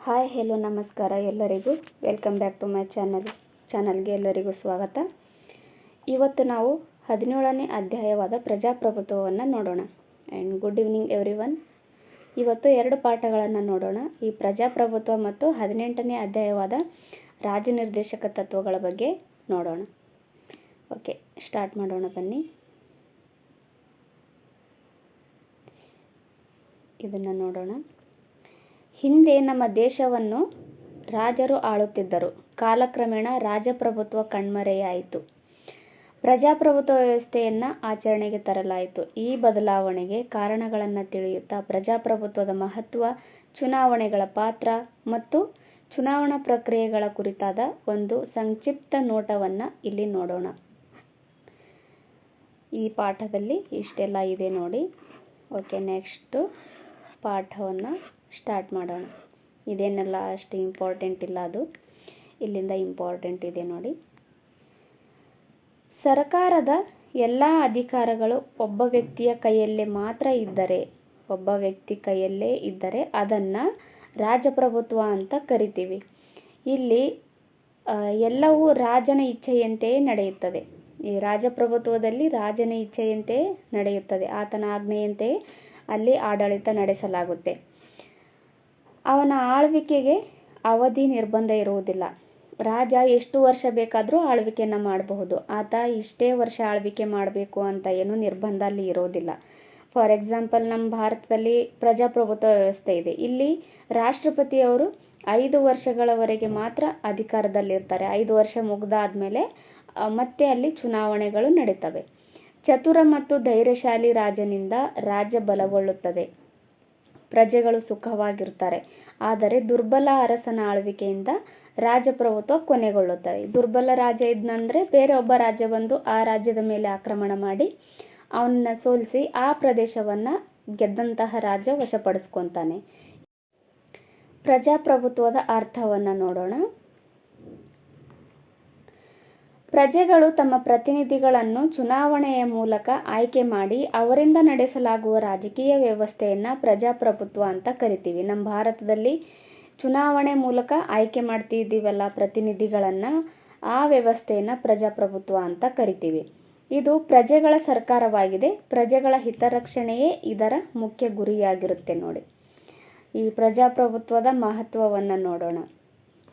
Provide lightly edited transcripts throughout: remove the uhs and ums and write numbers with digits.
Hi hello ನಮಸ್ಕಾರ ಎಲ್ಲರಿಗೂ. Welcome back to my ಚಾನಲ್ಗೆ ಎಲ್ಲರಿಗೂ ಸ್ವಾಗತ. ಇವತ್ತು ನಾವು 17ನೇ ಅಧ್ಯಾಯವಾದ ಪ್ರಜಾಪ್ರಭುತ್ವವನ್ನು ನೋಡೋಣ. And good evening everyone. ಇವತ್ತು 2 ಪಾಠಗಳನ್ನು ನೋಡೋಣ. ಈ ಪ್ರಜಾಪ್ರಭುತ್ವ ಮತ್ತು 18ನೇ ಅಧ್ಯಾಯವಾದ ರಾಜನಿರ್ದೇಶಕ ತತ್ವಗಳ ಬಗ್ಗೆ ನೋಡೋಣ. ಓಕೆ, ಸ್ಟಾರ್ಟ್ ಮಾಡೋಣ ಬನ್ನಿ. ಇದನ್ನು ನೋಡೋಣ. ಹಿಂದೆ ನಮ್ಮ ದೇಶವನ್ನು ರಾಜರು ಆಳುತ್ತಿದ್ದರು. ಕಾಲಕ್ರಮೇಣ ರಾಜಪ್ರಭುತ್ವ ಕಣ್ಮರೆಯಾಯಿತು. ಪ್ರಜಾಪ್ರಭುತ್ವ ವ್ಯವಸ್ಥೆಯನ್ನು ಆಚರಣೆಗೆ ತರಲಾಯಿತು. ಈ ಬದಲಾವಣೆಗೆ ಕಾರಣಗಳನ್ನು ತಿಳಿಯುತ್ತಾ ಪ್ರಜಾಪ್ರಭುತ್ವದ ಮಹತ್ವ, ಚುನಾವಣೆಗಳ ಪಾತ್ರ ಮತ್ತು ಚುನಾವಣಾ ಪ್ರಕ್ರಿಯೆಗಳ ಕುರಿತಾದ ಒಂದು ಸಂಕ್ಷಿಪ್ತ ನೋಟವನ್ನು ಇಲ್ಲಿ ನೋಡೋಣ. ಈ ಪಾಠದಲ್ಲಿ ಇಷ್ಟೆಲ್ಲ ಇದೆ ನೋಡಿ. ಓಕೆ, ನೆಕ್ಸ್ಟ್ ಪಾಠವನ್ನು ಸ್ಟಾರ್ಟ್ ಮಾಡೋಣ. ಇದೇನೆಲ್ಲ ಅಷ್ಟು ಇಂಪಾರ್ಟೆಂಟ್ ಇಲ್ಲ, ಅದು ಇಲ್ಲಿಂದ ಇಂಪಾರ್ಟೆಂಟ್ ಇದೆ ನೋಡಿ. ಸರ್ಕಾರದ ಎಲ್ಲ ಅಧಿಕಾರಗಳು ಒಬ್ಬ ವ್ಯಕ್ತಿಯ ಕೈಯಲ್ಲೇ ಮಾತ್ರ ಇದ್ದರೆ ಅದನ್ನು ರಾಜಪ್ರಭುತ್ವ ಅಂತ ಕರಿತೀವಿ. ಇಲ್ಲಿ ಎಲ್ಲವೂ ರಾಜನ ಇಚ್ಛೆಯಂತೆಯೇ ನಡೆಯುತ್ತದೆ. ಈ ರಾಜಪ್ರಭುತ್ವದಲ್ಲಿ ರಾಜನ ಇಚ್ಛೆಯಂತೆಯೇ ನಡೆಯುತ್ತದೆ. ಆತನ ಆಜ್ಞೆಯಂತೆಯೇ ಅಲ್ಲಿ ಆಡಳಿತ ನಡೆಸಲಾಗುತ್ತೆ. ಅವನ ಆಳ್ವಿಕೆಗೆ ಅವಧಿ ನಿರ್ಬಂಧ ಇರುವುದಿಲ್ಲ. ರಾಜ ಎಷ್ಟು ವರ್ಷ ಬೇಕಾದರೂ ಆಳ್ವಿಕೆಯನ್ನು ಮಾಡಬಹುದು. ಆತ ಇಷ್ಟೇ ವರ್ಷ ಆಳ್ವಿಕೆ ಮಾಡಬೇಕು ಅಂತ ಏನು ನಿರ್ಬಂಧ ಅಲ್ಲಿ ಇರೋದಿಲ್ಲ. ಫಾರ್ ಎಕ್ಸಾಂಪಲ್, ನಮ್ಮ ಭಾರತದಲ್ಲಿ ಪ್ರಜಾಪ್ರಭುತ್ವ ವ್ಯವಸ್ಥೆ ಇದೆ. ಇಲ್ಲಿ ರಾಷ್ಟ್ರಪತಿಯವರು 5 ವರ್ಷಗಳವರೆಗೆ ಮಾತ್ರ ಅಧಿಕಾರದಲ್ಲಿರ್ತಾರೆ. 5 ವರ್ಷ ಮುಗಿದಾದ್ಮೇಲೆ ಮತ್ತೆ ಅಲ್ಲಿ ಚುನಾವಣೆಗಳು ನಡೀತವೆ. ಚತುರ ಮತ್ತು ಧೈರ್ಯಶಾಲಿ ರಾಜನಿಂದ ರಾಜ್ಯ ಬಲಗೊಳ್ಳುತ್ತದೆ. ಪ್ರಜೆಗಳು ಸುಖವಾಗಿರ್ತಾರೆ. ಆದರೆ ದುರ್ಬಲ ಅರಸನ ಆಳ್ವಿಕೆಯಿಂದ ರಾಜಪ್ರಭುತ್ವ ಕೊನೆಗೊಳ್ಳುತ್ತದೆ. ದುರ್ಬಲ ರಾಜ ಇದ್ನಂದ್ರೆ ಬೇರೆ ಒಬ್ಬ ರಾಜ್ಯ ಬಂದು ಆ ರಾಜ್ಯದ ಮೇಲೆ ಆಕ್ರಮಣ ಮಾಡಿ ಅವನ್ನ ಸೋಲಿಸಿ ಆ ಪ್ರದೇಶವನ್ನ ಗೆದ್ದಂತಹ ರಾಜ್ಯ ವಶಪಡಿಸ್ಕೊತಾನೆ. ಪ್ರಜಾಪ್ರಭುತ್ವದ ಅರ್ಥವನ್ನ ನೋಡೋಣ. ಪ್ರಜೆಗಳು ತಮ್ಮ ಪ್ರತಿನಿಧಿಗಳನ್ನು ಚುನಾವಣೆಯ ಮೂಲಕ ಆಯ್ಕೆ ಮಾಡಿ ಅವರಿಂದ ನಡೆಸಲಾಗುವ ರಾಜಕೀಯ ವ್ಯವಸ್ಥೆಯನ್ನ ಪ್ರಜಾಪ್ರಭುತ್ವ ಅಂತ ಕರಿತೀವಿ. ನಮ್ಮ ಭಾರತದಲ್ಲಿ ಚುನಾವಣೆ ಮೂಲಕ ಆಯ್ಕೆ ಮಾಡ್ತಿದ್ದೀವಲ್ಲ ಪ್ರತಿನಿಧಿಗಳನ್ನ, ಆ ವ್ಯವಸ್ಥೆಯನ್ನ ಪ್ರಜಾಪ್ರಭುತ್ವ ಅಂತ ಕರಿತೀವಿ. ಇದು ಪ್ರಜೆಗಳ ಸರ್ಕಾರವಾಗಿದೆ. ಪ್ರಜೆಗಳ ಹಿತರಕ್ಷಣೆಯೇ ಇದರ ಮುಖ್ಯ ಗುರಿಯಾಗಿರುತ್ತೆ ನೋಡಿ. ಈ ಪ್ರಜಾಪ್ರಭುತ್ವದ ಮಹತ್ವವನ್ನು ನೋಡೋಣ.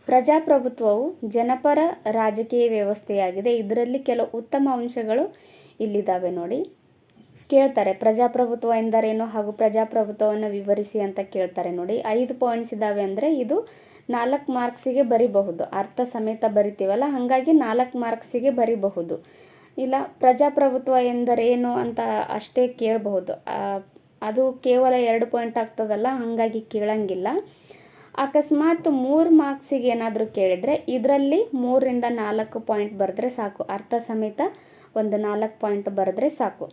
ಪ್ರಜಾಪ್ರಭುತ್ವವು ಜನಪರ ರಾಜಕೀಯ ವ್ಯವಸ್ಥೆಯಾಗಿದೆ. ಇದರಲ್ಲಿ ಕೆಲವು ಉತ್ತಮ ಅಂಶಗಳು ಇಲ್ಲಿದ್ದಾವೆ ನೋಡಿ. ಕೇಳ್ತಾರೆ ಪ್ರಜಾಪ್ರಭುತ್ವ ಎಂದರೇನು ಹಾಗೂ ಪ್ರಜಾಪ್ರಭುತ್ವವನ್ನು ವಿವರಿಸಿ ಅಂತ ಕೇಳ್ತಾರೆ ನೋಡಿ. 5 ಪಾಯಿಂಟ್ಸ್ ಇದ್ದಾವೆ. ಅಂದರೆ ಇದು 4 ಮಾರ್ಕ್ಸಿಗೆ ಬರಿಬಹುದು. ಅರ್ಥ ಸಮೇತ ಬರಿತೀವಲ್ಲ, ಹಾಗಾಗಿ 4 ಮಾರ್ಕ್ಸಿಗೆ ಬರಿಬಹುದು. ಇಲ್ಲ ಪ್ರಜಾಪ್ರಭುತ್ವ ಎಂದರೇನು ಅಂತ ಅಷ್ಟೇ ಕೇಳಬಹುದು. ಅದು ಕೇವಲ 2 ಪಾಯಿಂಟ್ ಆಗ್ತದಲ್ಲ, ಹಾಗಾಗಿ ಕೇಳಂಗಿಲ್ಲ. ಅಕಸ್ಮಾತ್ 3 ಮಾರ್ಕ್ಸಿಗೆ ಏನಾದರೂ ಕೇಳಿದರೆ ಇದರಲ್ಲಿ 3 ರಿಂದ 4 ಪಾಯಿಂಟ್ ಬರೆದ್ರೆ ಸಾಕು. ಅರ್ಥ ಸಮೇತ ಒಂದು 4 ಪಾಯಿಂಟ್ ಬರೆದ್ರೆ ಸಾಕು.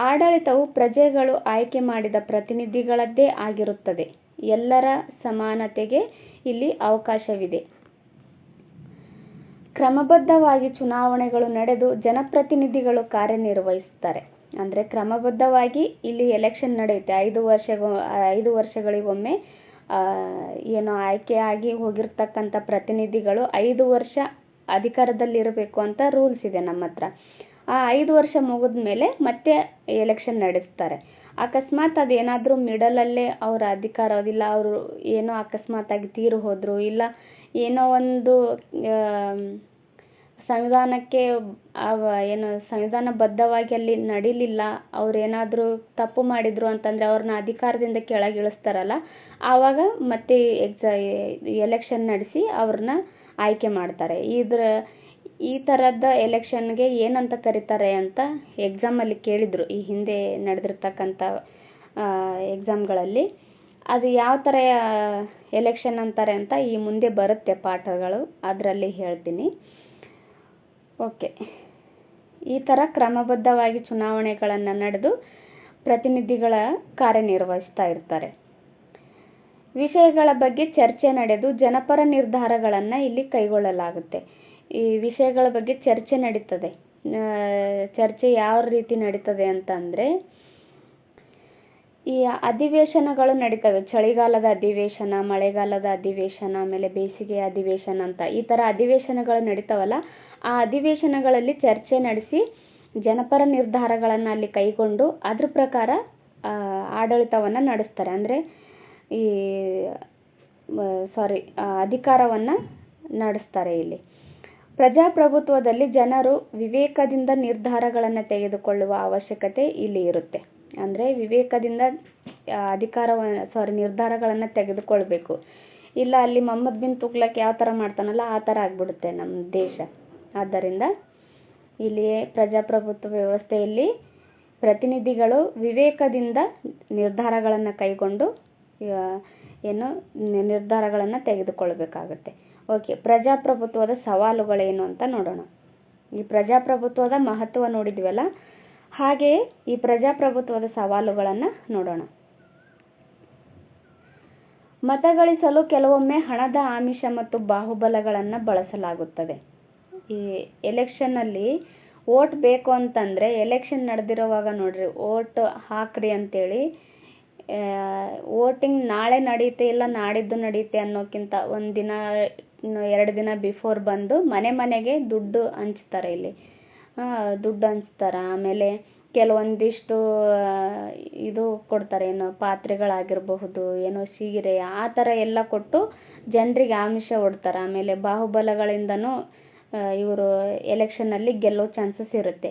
ಆಡಳಿತವು ಪ್ರಜೆಗಳು ಆಯ್ಕೆ ಮಾಡಿದ ಪ್ರತಿನಿಧಿಗಳದ್ದೇ ಆಗಿರುತ್ತದೆ. ಎಲ್ಲರ ಸಮಾನತೆಗೆ ಇಲ್ಲಿ ಅವಕಾಶವಿದೆ. ಕ್ರಮಬದ್ಧವಾಗಿ ಚುನಾವಣೆಗಳು ನಡೆದು ಜನಪ್ರತಿನಿಧಿಗಳು ಕಾರ್ಯನಿರ್ವಹಿಸುತ್ತಾರೆ. ಅಂದರೆ ಕ್ರಮಬದ್ಧವಾಗಿ ಇಲ್ಲಿ ಎಲೆಕ್ಷನ್ ನಡೆಯುತ್ತೆ. 5 ವರ್ಷಗಳಿಗೊಮ್ಮೆ ಏನು ಆಯ್ಕೆಯಾಗಿ ಹೋಗಿರ್ತಕ್ಕಂಥ ಪ್ರತಿನಿಧಿಗಳು 5 ವರ್ಷ ಅಧಿಕಾರದಲ್ಲಿರಬೇಕು ಅಂತ ರೂಲ್ಸ್ ಇದೆ ನಮ್ಮ ಹತ್ರ. ಆ 5 ವರ್ಷ ಮುಗಿದ ಮೇಲೆ ಮತ್ತೆ ಎಲೆಕ್ಷನ್ ನಡೆಸ್ತಾರೆ. ಅಕಸ್ಮಾತ್ ಅದೇನಾದರೂ ಮಿಡಲಲ್ಲೇ ಅವರ ಅಧಿಕಾರವಿಲ್ಲ, ಅವರು ಏನೋ ಅಕಸ್ಮಾತ್ ಆಗಿ ತೀರು ಹೋದ್ರು, ಇಲ್ಲ ಏನೋ ಒಂದು ಸಂವಿಧಾನಕ್ಕೆ ಏನು ಸಂವಿಧಾನಬದ್ಧವಾಗಿ ಅಲ್ಲಿ ನಡೀಲಿಲ್ಲ, ಅವ್ರೇನಾದರೂ ತಪ್ಪು ಮಾಡಿದ್ರು ಅಂತಂದರೆ ಅವ್ರನ್ನ ಅಧಿಕಾರದಿಂದ ಕೆಳಗಿಳಿಸ್ತಾರಲ್ಲ, ಆವಾಗ ಮತ್ತೆ ಎಲೆಕ್ಷನ್ ನಡೆಸಿ ಅವ್ರನ್ನ ಆಯ್ಕೆ ಮಾಡ್ತಾರೆ. ಈ ಥರದ ಎಲೆಕ್ಷನ್ಗೆ ಏನಂತ ಕರೀತಾರೆ ಅಂತ ಎಕ್ಸಾಮಲ್ಲಿ ಕೇಳಿದರು. ಈ ಹಿಂದೆ ನಡೆದಿರ್ತಕ್ಕಂಥ ಎಕ್ಸಾಮ್ಗಳಲ್ಲಿ ಅದು ಯಾವ ಥರ ಎಲೆಕ್ಷನ್ ಅಂತಾರೆ ಅಂತ ಈ ಮುಂದೆ ಬರುತ್ತೆ ಪಾಠಗಳು, ಅದರಲ್ಲಿ ಹೇಳ್ತೀನಿ. ಓಕೆ, ಈ ಥರ ಕ್ರಮಬದ್ಧವಾಗಿ ಚುನಾವಣೆಗಳನ್ನು ನಡೆದು ಪ್ರತಿನಿಧಿಗಳ ಕಾರ್ಯನಿರ್ವಹಿಸ್ತಾ ಇರ್ತಾರೆ. ವಿಷಯಗಳ ಬಗ್ಗೆ ಚರ್ಚೆ ನಡೆದು ಜನಪರ ನಿರ್ಧಾರಗಳನ್ನು ಇಲ್ಲಿ ಕೈಗೊಳ್ಳಲಾಗುತ್ತೆ. ಈ ವಿಷಯಗಳ ಬಗ್ಗೆ ಚರ್ಚೆ ನಡೀತದೆ. ಚರ್ಚೆ ಯಾವ ರೀತಿ ನಡೀತದೆ ಅಂತಂದರೆ, ಈ ಅಧಿವೇಶನಗಳು ನಡೀತವೆ. ಚಳಿಗಾಲದ ಅಧಿವೇಶನ, ಮಳೆಗಾಲದ ಅಧಿವೇಶನ, ಆಮೇಲೆ ಬೇಸಿಗೆಯ ಅಧಿವೇಶನ ಅಂತ ಈ ಥರ ಅಧಿವೇಶನಗಳು ನಡೀತಾವಲ್ಲ, ಆ ಅಧಿವೇಶನಗಳಲ್ಲಿ ಚರ್ಚೆ ನಡೆಸಿ ಜನಪರ ನಿರ್ಧಾರಗಳನ್ನು ಅಲ್ಲಿ ಕೈಗೊಂಡು ಅದ್ರ ಪ್ರಕಾರ ಆಡಳಿತವನ್ನು ನಡೆಸ್ತಾರೆ. ಅಂದರೆ ಈ ಅಧಿಕಾರವನ್ನು ನಡೆಸ್ತಾರೆ. ಇಲ್ಲಿ ಪ್ರಜಾಪ್ರಭುತ್ವದಲ್ಲಿ ಜನರು ವಿವೇಕದಿಂದ ನಿರ್ಧಾರಗಳನ್ನು ತೆಗೆದುಕೊಳ್ಳುವ ಅವಶ್ಯಕತೆ ಇಲ್ಲಿ ಇರುತ್ತೆ. ಅಂದರೆ ವಿವೇಕದಿಂದ ನಿರ್ಧಾರಗಳನ್ನು ತೆಗೆದುಕೊಳ್ಬೇಕು. ಇಲ್ಲ ಅಲ್ಲಿ ಮೊಹಮ್ಮದ್ ಬಿನ್ ತುಗ್ಲಕ್ ಯಾವ ಥರ ಮಾಡ್ತಾನಲ್ಲ ಆ ಥರ ಆಗ್ಬಿಡುತ್ತೆ ನಮ್ಮ ದೇಶ. ಆದ್ದರಿಂದ ಇಲ್ಲಿ ಪ್ರಜಾಪ್ರಭುತ್ವ ವ್ಯವಸ್ಥೆಯಲ್ಲಿ ಪ್ರತಿನಿಧಿಗಳು ವಿವೇಕದಿಂದ ನಿರ್ಧಾರಗಳನ್ನು ಕೈಗೊಂಡು ನಿರ್ಧಾರಗಳನ್ನು ತೆಗೆದುಕೊಳ್ಬೇಕಾಗತ್ತೆ. ಓಕೆ, ಪ್ರಜಾಪ್ರಭುತ್ವದ ಸವಾಲುಗಳೇನು ಅಂತ ನೋಡೋಣ. ಈ ಪ್ರಜಾಪ್ರಭುತ್ವದ ಮಹತ್ವ ನೋಡಿದ್ವಲ್ಲ, ಹಾಗೆಯೇ ಈ ಪ್ರಜಾಪ್ರಭುತ್ವದ ಸವಾಲುಗಳನ್ನು ನೋಡೋಣ. ಮತಗಳಿಸಲು ಕೆಲವೊಮ್ಮೆ ಹಣದ ಆಮಿಷ ಮತ್ತು ಬಾಹುಬಲಗಳನ್ನು ಬಳಸಲಾಗುತ್ತದೆ. ಈ ಎಲೆಕ್ಷನ್ನಲ್ಲಿ ವೋಟ್ ಬೇಕು ಅಂತಂದರೆ ಎಲೆಕ್ಷನ್ ನಡೆದಿರೋವಾಗ ನೋಡ್ರಿ, ವೋಟ್ ಹಾಕ್ರಿ ಅಂತೇಳಿ ವೋಟಿಂಗ್ ನಾಳೆ ನಡೆಯುತ್ತೆ ಇಲ್ಲ ನಾಡಿದ್ದು ನಡೆಯುತ್ತೆ ಅನ್ನೋಕ್ಕಿಂತ ಒಂದಿನ 2 ದಿನ ಬಿಫೋರ್ ಬಂದು ಮನೆಗೆ ದುಡ್ಡು ಹಂಚ್ತಾರೆ. ಇಲ್ಲಿ ದುಡ್ಡು ಹಂಚ್ತಾರೆ. ಆಮೇಲೆ ಕೆಲವೊಂದಿಷ್ಟು ಇದು ಕೊಡ್ತಾರೆ, ಏನೋ ಪಾತ್ರೆಗಳಾಗಿರಬಹುದು, ಏನೋ ಸೀರೆ, ಆ ಥರ ಎಲ್ಲ ಕೊಟ್ಟು ಜನರಿಗೆ ಆಮಿಷ ಒಡ್ತಾರೆ. ಆಮೇಲೆ ಬಾಹುಬಲಗಳಿಂದನೂ ಇವರು ಎಲೆಕ್ಷನ್ನಲ್ಲಿ ಗೆಲ್ಲೋ ಚಾನ್ಸಸ್ ಇರುತ್ತೆ.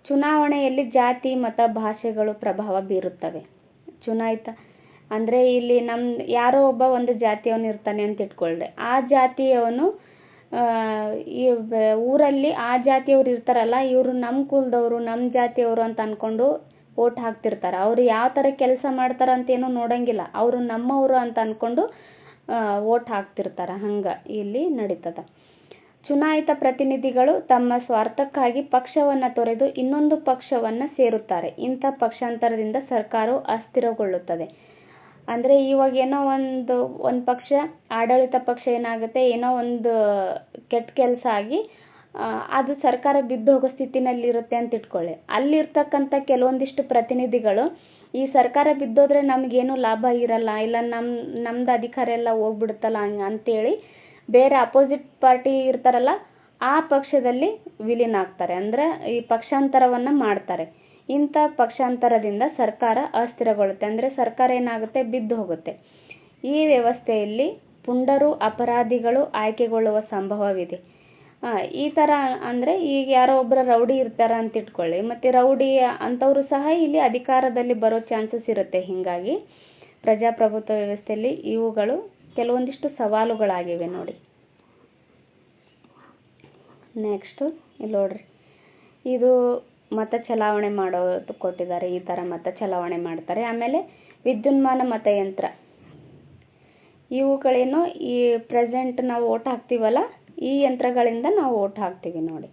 ಚುನಾವಣೆಯಲ್ಲಿ ಜಾತಿ, ಮತ, ಭಾಷೆಗಳು ಪ್ರಭಾವ ಬೀರುತ್ತವೆ. ಚುನಾಯಿತ ಅಂದರೆ ಇಲ್ಲಿ ಯಾರೋ ಒಬ್ಬ ಒಂದು ಜಾತಿಯವನು ಇರ್ತಾನೆ ಅಂತ ಇಟ್ಕೊಳ್ಳ್ರಿ. ಆ ಜಾತಿಯವನು ಈ ಊರಲ್ಲಿ ಆ ಜಾತಿಯವ್ರು ಇರ್ತಾರಲ್ಲ, ಇವರು ನಮ್ಮ ಕುಲದವರು, ನಮ್ಮ ಜಾತಿಯವರು ಅಂತ ಅಂದ್ಕೊಂಡು ವೋಟ್ ಹಾಕ್ತಿರ್ತಾರೆ. ಅವರು ಯಾವ ಥರ ಕೆಲಸ ಮಾಡ್ತಾರಂತೇನೂ ನೋಡೋಂಗಿಲ್ಲ. ಅವರು ನಮ್ಮವರು ಅಂತ ಅಂದ್ಕೊಂಡು ವೋಟ್ ಹಾಕ್ತಿರ್ತಾರೆ. ಹಂಗೆ ಇಲ್ಲಿ ನಡೀತದೆ. ಚುನಾಯಿತ ಪ್ರತಿನಿಧಿಗಳು ತಮ್ಮ ಸ್ವಾರ್ಥಕ್ಕಾಗಿ ಪಕ್ಷವನ್ನು ತೊರೆದು ಇನ್ನೊಂದು ಪಕ್ಷವನ್ನು ಸೇರುತ್ತಾರೆ. ಇಂಥ ಪಕ್ಷಾಂತರದಿಂದ ಸರ್ಕಾರವು ಅಸ್ಥಿರಗೊಳ್ಳುತ್ತದೆ. ಅಂದರೆ ಇವಾಗ ಏನೋ ಒಂದು ಪಕ್ಷ, ಆಡಳಿತ ಪಕ್ಷ ಏನಾಗುತ್ತೆ, ಏನೋ ಒಂದು ಕೆಟ್ಟ ಕೆಲಸ ಆಗಿ ಅದು ಸರ್ಕಾರ ಬಿದ್ದೋಗೋ ಸ್ಥಿತಿನಲ್ಲಿರುತ್ತೆ ಅಂತ ಇಟ್ಕೊಳ್ಳಿ. ಅಲ್ಲಿರ್ತಕ್ಕಂಥ ಕೆಲವೊಂದಿಷ್ಟು ಪ್ರತಿನಿಧಿಗಳು ಈ ಸರ್ಕಾರ ಬಿದ್ದೋದ್ರೆ ನಮಗೇನು ಲಾಭ ಇರಲ್ಲ, ಇಲ್ಲ ನಮ್ದು ಅಧಿಕಾರ ಎಲ್ಲ ಹೋಗ್ಬಿಡುತ್ತಲ್ಲ ಅಂತೇಳಿ ಬೇರೆ ಅಪೋಸಿಟ್ ಪಾರ್ಟಿ ಇರ್ತಾರಲ್ಲ ಆ ಪಕ್ಷದಲ್ಲಿ ವಿಲೀನ ಆಗ್ತಾರೆ. ಅಂದರೆ ಈ ಪಕ್ಷಾಂತರವನ್ನು ಮಾಡ್ತಾರೆ. ಇಂಥ ಪಕ್ಷಾಂತರದಿಂದ ಸರ್ಕಾರ ಅಸ್ಥಿರಗೊಳ್ಳುತ್ತೆ. ಅಂದರೆ ಸರ್ಕಾರ ಏನಾಗುತ್ತೆ, ಬಿದ್ದು ಹೋಗುತ್ತೆ. ಈ ವ್ಯವಸ್ಥೆಯಲ್ಲಿ ಪುಂಡರು, ಅಪರಾಧಿಗಳು ಆಯ್ಕೆಗೊಳ್ಳುವ ಸಂಭವವಿದೆ. ಈ ಥರ ಅಂದರೆ ಈಗ ಯಾರೋ ಒಬ್ಬರು ರೌಡಿ ಇರ್ತಾರೆ ಅಂತ ಇಟ್ಕೊಳ್ಳಿ, ಮತ್ತು ರೌಡಿ ಅಂಥವರು ಸಹ ಇಲ್ಲಿ ಅಧಿಕಾರದಲ್ಲಿ ಬರೋ ಚಾನ್ಸಸ್ ಇರುತ್ತೆ. ಹೀಗಾಗಿ ಪ್ರಜಾಪ್ರಭುತ್ವ ವ್ಯವಸ್ಥೆಯಲ್ಲಿ ಇವುಗಳು ಕೆಲವೊಂದಿಷ್ಟು ಸವಾಲುಗಳಾಗಿವೆ ನೋಡಿ. ನೆಕ್ಸ್ಟು ಇಲ್ಲಿ ನೋಡ್ರಿ, ಇದು ಮತ ಚಲಾವಣೆ ಮಾಡೋದು ಕೊಟ್ಟಿದ್ದಾರೆ. ಈ ಥರ ಮತ ಚಲಾವಣೆ ಮಾಡ್ತಾರೆ. ಆಮೇಲೆ ವಿದ್ಯುನ್ಮಾನ ಮತಯಂತ್ರ, ಇವುಗಳೇನು ಈ ಪ್ರೆಸೆಂಟ್ ನಾವು ವೋಟ್ ಹಾಕ್ತೀವಲ್ಲ, ಈ ಯಂತ್ರಗಳಿಂದ ನಾವು ವೋಟ್ ಹಾಕ್ತೀವಿ ನೋಡಿ.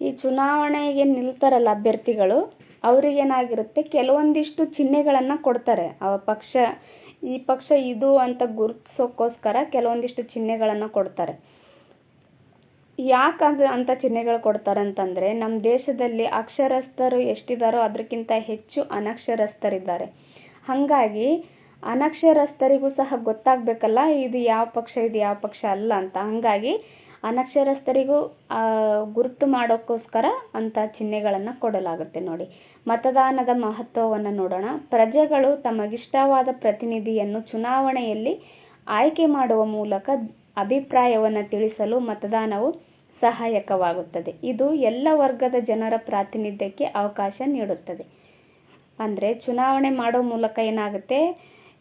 ಈ ಚುನಾವಣೆಗೆ ನಿಲ್ತಾರಲ್ಲ ಅಭ್ಯರ್ಥಿಗಳು, ಅವರಿಗೇನಾಗಿರುತ್ತೆ, ಕೆಲವೊಂದಿಷ್ಟು ಚಿಹ್ನೆಗಳನ್ನು ಕೊಡ್ತಾರೆ. ಈ ಪಕ್ಷ ಇದು ಅಂತ ಗುರುತಿಸೋಕ್ಕೋಸ್ಕರ ಕೆಲವೊಂದಿಷ್ಟು ಚಿಹ್ನೆಗಳನ್ನು ಕೊಡ್ತಾರೆ. ಯಾಕಂದ್ರೆ ಅಂಥ ಚಿಹ್ನೆಗಳು ಕೊಡ್ತಾರೆ ಅಂತಂದರೆ, ನಮ್ಮ ದೇಶದಲ್ಲಿ ಅಕ್ಷರಸ್ಥರು ಎಷ್ಟಿದ್ದಾರೋ ಅದಕ್ಕಿಂತ ಹೆಚ್ಚು ಅನಕ್ಷರಸ್ಥರಿದ್ದಾರೆ. ಹಾಗಾಗಿ ಅನಕ್ಷರಸ್ಥರಿಗೂ ಸಹ ಗೊತ್ತಾಗಬೇಕಲ್ಲ ಇದು ಯಾವ ಪಕ್ಷ, ಇದು ಯಾವ ಪಕ್ಷ ಅಲ್ಲ ಅಂತ. ಹಾಗಾಗಿ ಅನಕ್ಷರಸ್ಥರಿಗೂ ಗುರುತು ಮಾಡೋಕ್ಕೋಸ್ಕರ ಅಂಥ ಚಿಹ್ನೆಗಳನ್ನು ಕೊಡಲಾಗುತ್ತೆ ನೋಡಿ. ಮತದಾನದ ಮಹತ್ವವನ್ನು ನೋಡೋಣ. ಪ್ರಜೆಗಳು ತಮಗಿಷ್ಟವಾದ ಪ್ರತಿನಿಧಿಯನ್ನು ಚುನಾವಣೆಯಲ್ಲಿ ಆಯ್ಕೆ ಮಾಡುವ ಮೂಲಕ ಅಭಿಪ್ರಾಯವನ್ನು ತಿಳಿಸಲು ಮತದಾನವು ಸಹಾಯಕವಾಗುತ್ತದೆ. ಇದು ಎಲ್ಲ ವರ್ಗದ ಜನರ ಪ್ರಾತಿನಿಧ್ಯಕ್ಕೆ ಅವಕಾಶ ನೀಡುತ್ತದೆ. ಅಂದರೆ ಚುನಾವಣೆ ಮಾಡೋ ಮೂಲಕ ಏನಾಗುತ್ತೆ,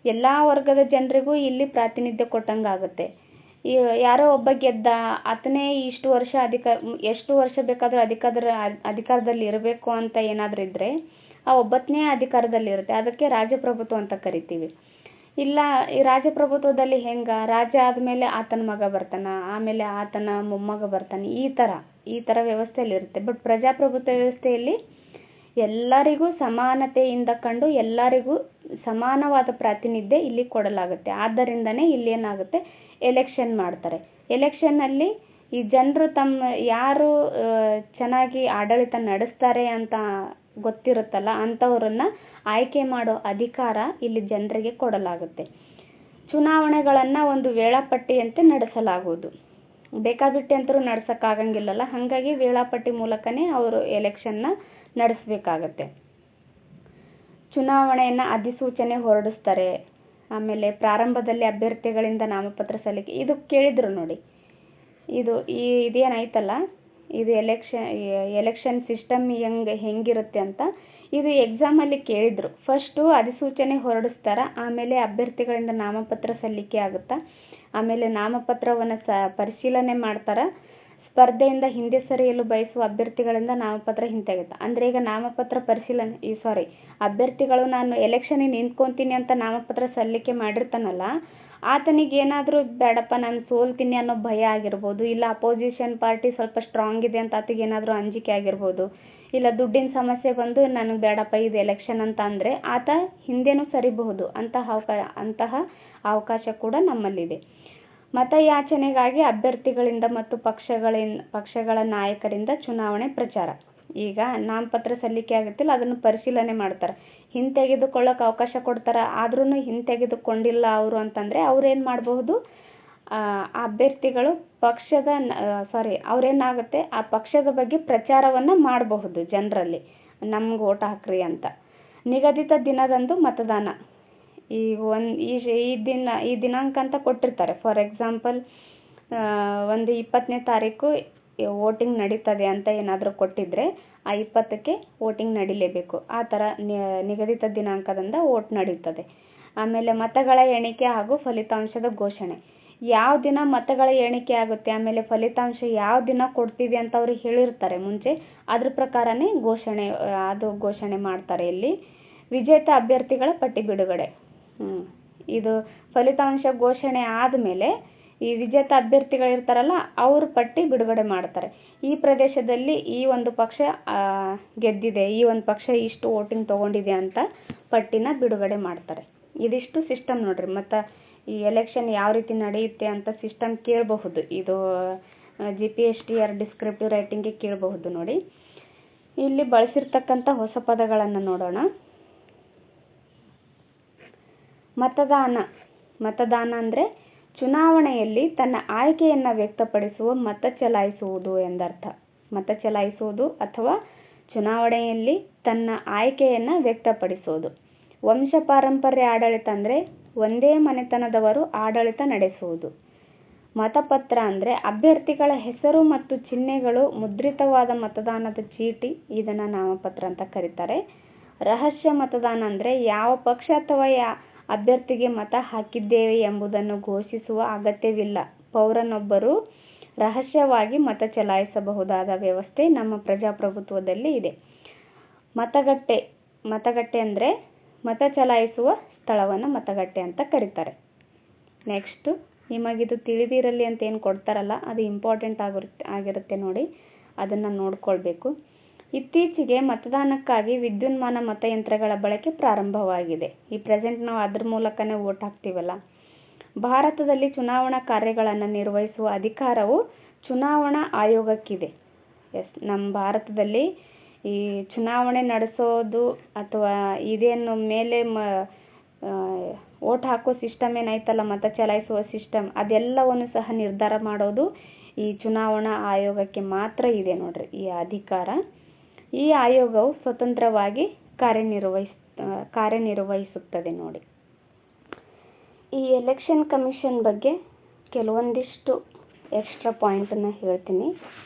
ಎಲ್ಲ ವರ್ಗದ ಜನರಿಗೂ ಇಲ್ಲಿ ಪ್ರಾತಿನಿಧ್ಯ ಕೊಟ್ಟಂಗಾಗುತ್ತೆ. ಯಾರೋ ಒಬ್ಬ ಗೆದ್ದ, ಆತನೇ ಎಷ್ಟು ವರ್ಷ ಬೇಕಾದರೂ ಅಧಿಕಾರದಲ್ಲಿ ಇರಬೇಕು ಅಂತ ಏನಾದರೂ ಇದ್ದರೆ ಆ ಒಬ್ಬನೇ ಅಧಿಕಾರದಲ್ಲಿ ಇರುತ್ತೆ. ಅದಕ್ಕೆ ರಾಜಪ್ರಭುತ್ವ ಅಂತ ಕರಿತೀವಿ. ಇಲ್ಲ, ಈ ರಾಜಪ್ರಭುತ್ವದಲ್ಲಿ ರಾಜ ಆದಮೇಲೆ ಆತನ ಮಗ ಬರ್ತಾನ, ಆಮೇಲೆ ಆತನ ಮೊಮ್ಮಗ ಬರ್ತಾನೆ, ಈ ಥರ ವ್ಯವಸ್ಥೆಯಲ್ಲಿ ಇರುತ್ತೆ. ಬಟ್ ಪ್ರಜಾಪ್ರಭುತ್ವ ವ್ಯವಸ್ಥೆಯಲ್ಲಿ ಎಲ್ಲರಿಗೂ ಸಮಾನತೆಯಿಂದ ಕಂಡು ಎಲ್ಲರಿಗೂ ಸಮಾನವಾದ ಪ್ರಾತಿನಿಧ್ಯ ಇಲ್ಲಿ ಕೊಡಲಾಗುತ್ತೆ. ಆದ್ದರಿಂದನೇ ಇಲ್ಲಿ ಏನಾಗುತ್ತೆ, ಎಲೆಕ್ಷನ್ ಮಾಡ್ತಾರೆ. ಎಲೆಕ್ಷನ್ನಲ್ಲಿ ಈ ಜನರು ಯಾರು ಚೆನ್ನಾಗಿ ಆಡಳಿತ ನಡೆಸ್ತಾರೆ ಅಂತ ಗೊತ್ತಿರುತ್ತಲ್ಲ, ಅಂಥವ್ರನ್ನ ಆಯ್ಕೆ ಮಾಡೋ ಅಧಿಕಾರ ಇಲ್ಲಿ ಜನರಿಗೆ ಕೊಡಲಾಗುತ್ತೆ. ಚುನಾವಣೆಗಳನ್ನು ಒಂದು ವೇಳಾಪಟ್ಟಿಯಂತೆ ನಡೆಸಲಾಗುವುದು. ಬೇಕಾಬಿಟ್ಟಿ ಅಂತರೂ ನಡೆಸೋಕ್ಕಾಗಂಗಿಲ್ಲಲ್ಲ, ಹಾಗಾಗಿ ವೇಳಾಪಟ್ಟಿ ಮೂಲಕನೇ ಅವರು ಎಲೆಕ್ಷನ್ನ ನಡೆಸಬೇಕಾಗತ್ತೆ. ಚುನಾವಣೆಯನ್ನು ಅಧಿಸೂಚನೆ ಹೊರಡಿಸ್ತಾರೆ. ಆಮೇಲೆ ಪ್ರಾರಂಭದಲ್ಲಿ ಅಭ್ಯರ್ಥಿಗಳಿಂದ ನಾಮಪತ್ರ ಸಲ್ಲಿಕೆ, ಇದು ಕೇಳಿದ್ರು ನೋಡಿ, ಇದೇನೈತಲ್ಲ, ಇದು ಎಲೆಕ್ಷನ್ ಸಿಸ್ಟಮ್ ಹೆಂಗಿರುತ್ತೆ ಅಂತ ಇದು ಎಕ್ಸಾಮಲ್ಲಿ ಕೇಳಿದ್ರು. ಫಸ್ಟು ಅಧಿಸೂಚನೆ ಹೊರಡಿಸ್ತಾರ, ಆಮೇಲೆ ಅಭ್ಯರ್ಥಿಗಳಿಂದ ನಾಮಪತ್ರ ಸಲ್ಲಿಕೆ ಆಗುತ್ತಾ, ಆಮೇಲೆ ನಾಮಪತ್ರವನ್ನು ಪರಿಶೀಲನೆ ಮಾಡ್ತಾರ. ಸ್ಪರ್ಧೆಯಿಂದ ಹಿಂದೆ ಸರಿಯಲು ಬಯಸುವ ಅಭ್ಯರ್ಥಿಗಳಿಂದ ನಾಮಪತ್ರ ಹಿಂತೆಗೆತ. ಅಂದರೆ ಈಗ ನಾಮಪತ್ರ ಪರಿಶೀಲನೆ ಅಭ್ಯರ್ಥಿಗಳು ನಾನು ಎಲೆಕ್ಷನಿಗೆ ನಿಂತ್ಕೊತೀನಿ ಅಂತ ನಾಮಪತ್ರ ಸಲ್ಲಿಕೆ ಮಾಡಿರ್ತಾನಲ್ಲ, ಆತನಿಗೆ ಏನಾದರೂ ಬೇಡಪ್ಪ ನಾನು ಸೋಲ್ತೀನಿ ಅನ್ನೋ ಭಯ ಆಗಿರ್ಬೋದು, ಇಲ್ಲ ಅಪೋಸಿಷನ್ ಪಾರ್ಟಿ ಸ್ವಲ್ಪ ಸ್ಟ್ರಾಂಗ್ ಇದೆ ಅಂತ ಆತಗೆ ಏನಾದರೂ ಅಂಜಿಕೆ ಆಗಿರ್ಬೋದು, ಇಲ್ಲ ದುಡ್ಡಿನ ಸಮಸ್ಯೆ ಬಂದು ನನಗೆ ಬೇಡಪ್ಪ ಇದು ಎಲೆಕ್ಷನ್ ಅಂತ ಅಂದರೆ ಆತ ಹಿಂದೆನೂ ಸರಿಬಹುದು. ಅಂತಹ ಅವಕಾಶ ಕೂಡ ನಮ್ಮಲ್ಲಿದೆ. ಮತಯಾಚನೆಗಾಗಿ ಅಭ್ಯರ್ಥಿಗಳಿಂದ ಮತ್ತು ಪಕ್ಷಗಳ ನಾಯಕರಿಂದ ಚುನಾವಣೆ ಪ್ರಚಾರ. ಈಗ ನಾಮಪತ್ರ ಸಲ್ಲಿಕೆ ಆಗುತ್ತಿಲ್ಲ, ಅದನ್ನು ಪರಿಶೀಲನೆ ಮಾಡ್ತಾರೆ. ಹಿಂತೆಗೆದುಕೊಳ್ಳೋಕೆ ಅವಕಾಶ ಕೊಡ್ತಾರೆ. ಆದ್ರೂ ಹಿಂತೆಗೆದುಕೊಂಡಿಲ್ಲ ಅವರು ಅಂತಂದರೆ ಅವ್ರೇನು ಮಾಡಬಹುದು, ಅಭ್ಯರ್ಥಿಗಳು ಅವ್ರೇನಾಗುತ್ತೆ ಆ ಪಕ್ಷದ ಬಗ್ಗೆ ಪ್ರಚಾರವನ್ನು ಮಾಡಬಹುದು ಜನರಲ್ಲಿ, ನಮ್ಗೆ ಓಟ್ ಹಾಕ್ರಿ ಅಂತ. ನಿಗದಿತ ದಿನದಂದು ಮತದಾನ. ಈ ದಿನಾಂಕ ಅಂತ ಕೊಟ್ಟಿರ್ತಾರೆ. ಫಾರ್ ಎಕ್ಸಾಂಪಲ್ ಒಂದು 20ನೇ ತಾರೀಕು ವೋಟಿಂಗ್ ನಡೀತದೆ ಅಂತ ಏನಾದರೂ ಕೊಟ್ಟಿದ್ರೆ ಆ 20ಕ್ಕೆ ವೋಟಿಂಗ್ ನಡೀಲೇಬೇಕು. ಆ ಥರ ನಿಗದಿತ ದಿನಾಂಕದಿಂದ ವೋಟ್ ನಡೀತದೆ. ಆಮೇಲೆ ಮತಗಳ ಎಣಿಕೆ ಹಾಗೂ ಫಲಿತಾಂಶದ ಘೋಷಣೆ. ಯಾವ ದಿನ ಮತಗಳ ಎಣಿಕೆ ಆಗುತ್ತೆ, ಆಮೇಲೆ ಫಲಿತಾಂಶ ಯಾವ ದಿನ ಕೊಡ್ತೀವಿ ಅಂತ ಅವ್ರಿಗೆ ಹೇಳಿರ್ತಾರೆ ಮುಂಚೆ, ಅದ್ರ ಪ್ರಕಾರನೇ ಘೋಷಣೆ ಮಾಡ್ತಾರೆ. ಇಲ್ಲಿ ವಿಜೇತ ಅಭ್ಯರ್ಥಿಗಳ ಪಟ್ಟಿ ಬಿಡುಗಡೆ. ಇದು ಫಲಿತಾಂಶ ಘೋಷಣೆ ಆದಮೇಲೆ ಈ ವಿಜೇತ ಅಭ್ಯರ್ಥಿಗಳಿರ್ತಾರಲ್ಲ ಅವ್ರ ಪಟ್ಟಿ ಬಿಡುಗಡೆ ಮಾಡ್ತಾರೆ. ಈ ಪ್ರದೇಶದಲ್ಲಿ ಈ ಒಂದು ಪಕ್ಷ ಗೆದ್ದಿದೆ, ಈ ಒಂದು ಪಕ್ಷ ಇಷ್ಟು ವೋಟಿಂಗ್ ತೊಗೊಂಡಿದೆ ಅಂತ ಪಟ್ಟಿನ ಬಿಡುಗಡೆ ಮಾಡ್ತಾರೆ. ಇದಿಷ್ಟು ಸಿಸ್ಟಮ್ ನೋಡ್ರಿ. ಮತ್ತು ಈ ಎಲೆಕ್ಷನ್ ಯಾವ ರೀತಿ ನಡೆಯುತ್ತೆ ಅಂತ ಸಿಸ್ಟಮ್ ಕೇಳಬಹುದು. ಇದು GPSTR ಡಿಸ್ಕ್ರಿಪ್ಟಿವ್ ರೈಟಿಂಗ್ಗೆ ಕೇಳಬಹುದು ನೋಡಿ. ಇಲ್ಲಿ ಬಳಸಿರ್ತಕ್ಕಂಥ ಹೊಸ ಪದಗಳನ್ನು ನೋಡೋಣ. ಮತದಾನ ಅಂದರೆ ಚುನಾವಣೆಯಲ್ಲಿ ತನ್ನ ಆಯ್ಕೆಯನ್ನು ವ್ಯಕ್ತಪಡಿಸುವ ಮತ ಚಲಾಯಿಸುವುದು ಎಂದರ್ಥ. ಮತ ಚಲಾಯಿಸುವುದು ಅಥವಾ ಚುನಾವಣೆಯಲ್ಲಿ ತನ್ನ ಆಯ್ಕೆಯನ್ನು ವ್ಯಕ್ತಪಡಿಸುವುದು. ವಂಶ ಪಾರಂಪರ್ಯ ಆಡಳಿತ ಅಂದರೆ ಒಂದೇ ಮನೆತನದವರು ಆಡಳಿತ ನಡೆಸುವುದು. ಮತಪತ್ರ ಅಂದರೆ ಅಭ್ಯರ್ಥಿಗಳ ಹೆಸರು ಮತ್ತು ಚಿಹ್ನೆಗಳು ಮುದ್ರಿತವಾದ ಮತದಾನದ ಚೀಟಿ, ಇದನ್ನು ನಾಮಪತ್ರ ಅಂತ ಕರೀತಾರೆ. ರಹಸ್ಯ ಮತದಾನ ಅಂದರೆ ಯಾವ ಪಕ್ಷ ಅಥವಾ ಅಭ್ಯರ್ಥಿಗೆ ಮತ ಹಾಕಿದ್ದೇವೆ ಎಂಬುದನ್ನು ಘೋಷಿಸುವ ಅಗತ್ಯವಿಲ್ಲ. ಪೌರನೊಬ್ಬರು ರಹಸ್ಯವಾಗಿ ಮತ ಚಲಾಯಿಸಬಹುದಾದ ವ್ಯವಸ್ಥೆ ನಮ್ಮ ಪ್ರಜಾಪ್ರಭುತ್ವದಲ್ಲಿ ಇದೆ. ಮತಗಟ್ಟೆ ಅಂದರೆ ಮತ ಚಲಾಯಿಸುವ ಸ್ಥಳವನ್ನು ಮತಗಟ್ಟೆ ಅಂತ ಕರೀತಾರೆ. ನೆಕ್ಸ್ಟ್, ನಿಮಗಿದು ತಿಳಿದಿರಲಿ ಅಂತ ಏನು ಕೊಡ್ತಾರಲ್ಲ ಅದು ಇಂಪಾರ್ಟೆಂಟ್ ಆಗಿರುತ್ತೆ ನೋಡಿ, ಅದನ್ನು ನೋಡ್ಕೊಳ್ಬೇಕು. ಇತ್ತೀಚೆಗೆ ಮತದಾನಕ್ಕಾಗಿ ವಿದ್ಯುನ್ಮಾನ ಮತಯಂತ್ರಗಳ ಬಳಕೆ ಪ್ರಾರಂಭವಾಗಿದೆ. ಈ ಪ್ರೆಸೆಂಟ್ ನಾವು ಅದ್ರ ಮೂಲಕನೇ ವೋಟ್ ಹಾಕ್ತೀವಲ್ಲ. ಭಾರತದಲ್ಲಿ ಚುನಾವಣಾ ಕಾರ್ಯಗಳನ್ನು ನಿರ್ವಹಿಸುವ ಅಧಿಕಾರವು ಚುನಾವಣಾ ಆಯೋಗಕ್ಕಿದೆ. ನಮ್ಮ ಭಾರತದಲ್ಲಿ ಈ ಚುನಾವಣೆ ನಡೆಸೋದು ಅಥವಾ ಇದೇನು ಮೇಲೆ ವೋಟ್ ಹಾಕೋ ಸಿಸ್ಟಮ್ ಏನೈತಲ್ಲ, ಮತ ಚಲಾಯಿಸುವ ಸಿಸ್ಟಮ್, ಅದೆಲ್ಲವನ್ನು ಸಹ ನಿರ್ಧಾರ ಮಾಡೋದು ಈ ಚುನಾವಣಾ ಆಯೋಗಕ್ಕೆ ಮಾತ್ರ ಇದೆ ನೋಡ್ರಿ ಈ ಅಧಿಕಾರ. ಈ ಆಯೋಗವು ಸ್ವತಂತ್ರವಾಗಿ ಕಾರ್ಯನಿರ್ವಹಿಸುತ್ತದೆ ನೋಡಿ. ಈ ಎಲೆಕ್ಷನ್ ಕಮಿಷನ್ ಬಗ್ಗೆ ಕೆಲವೊಂದಿಷ್ಟು ಎಕ್ಸ್ಟ್ರಾ ಪಾಯಿಂಟನ್ನು ಹೇಳ್ತೀನಿ,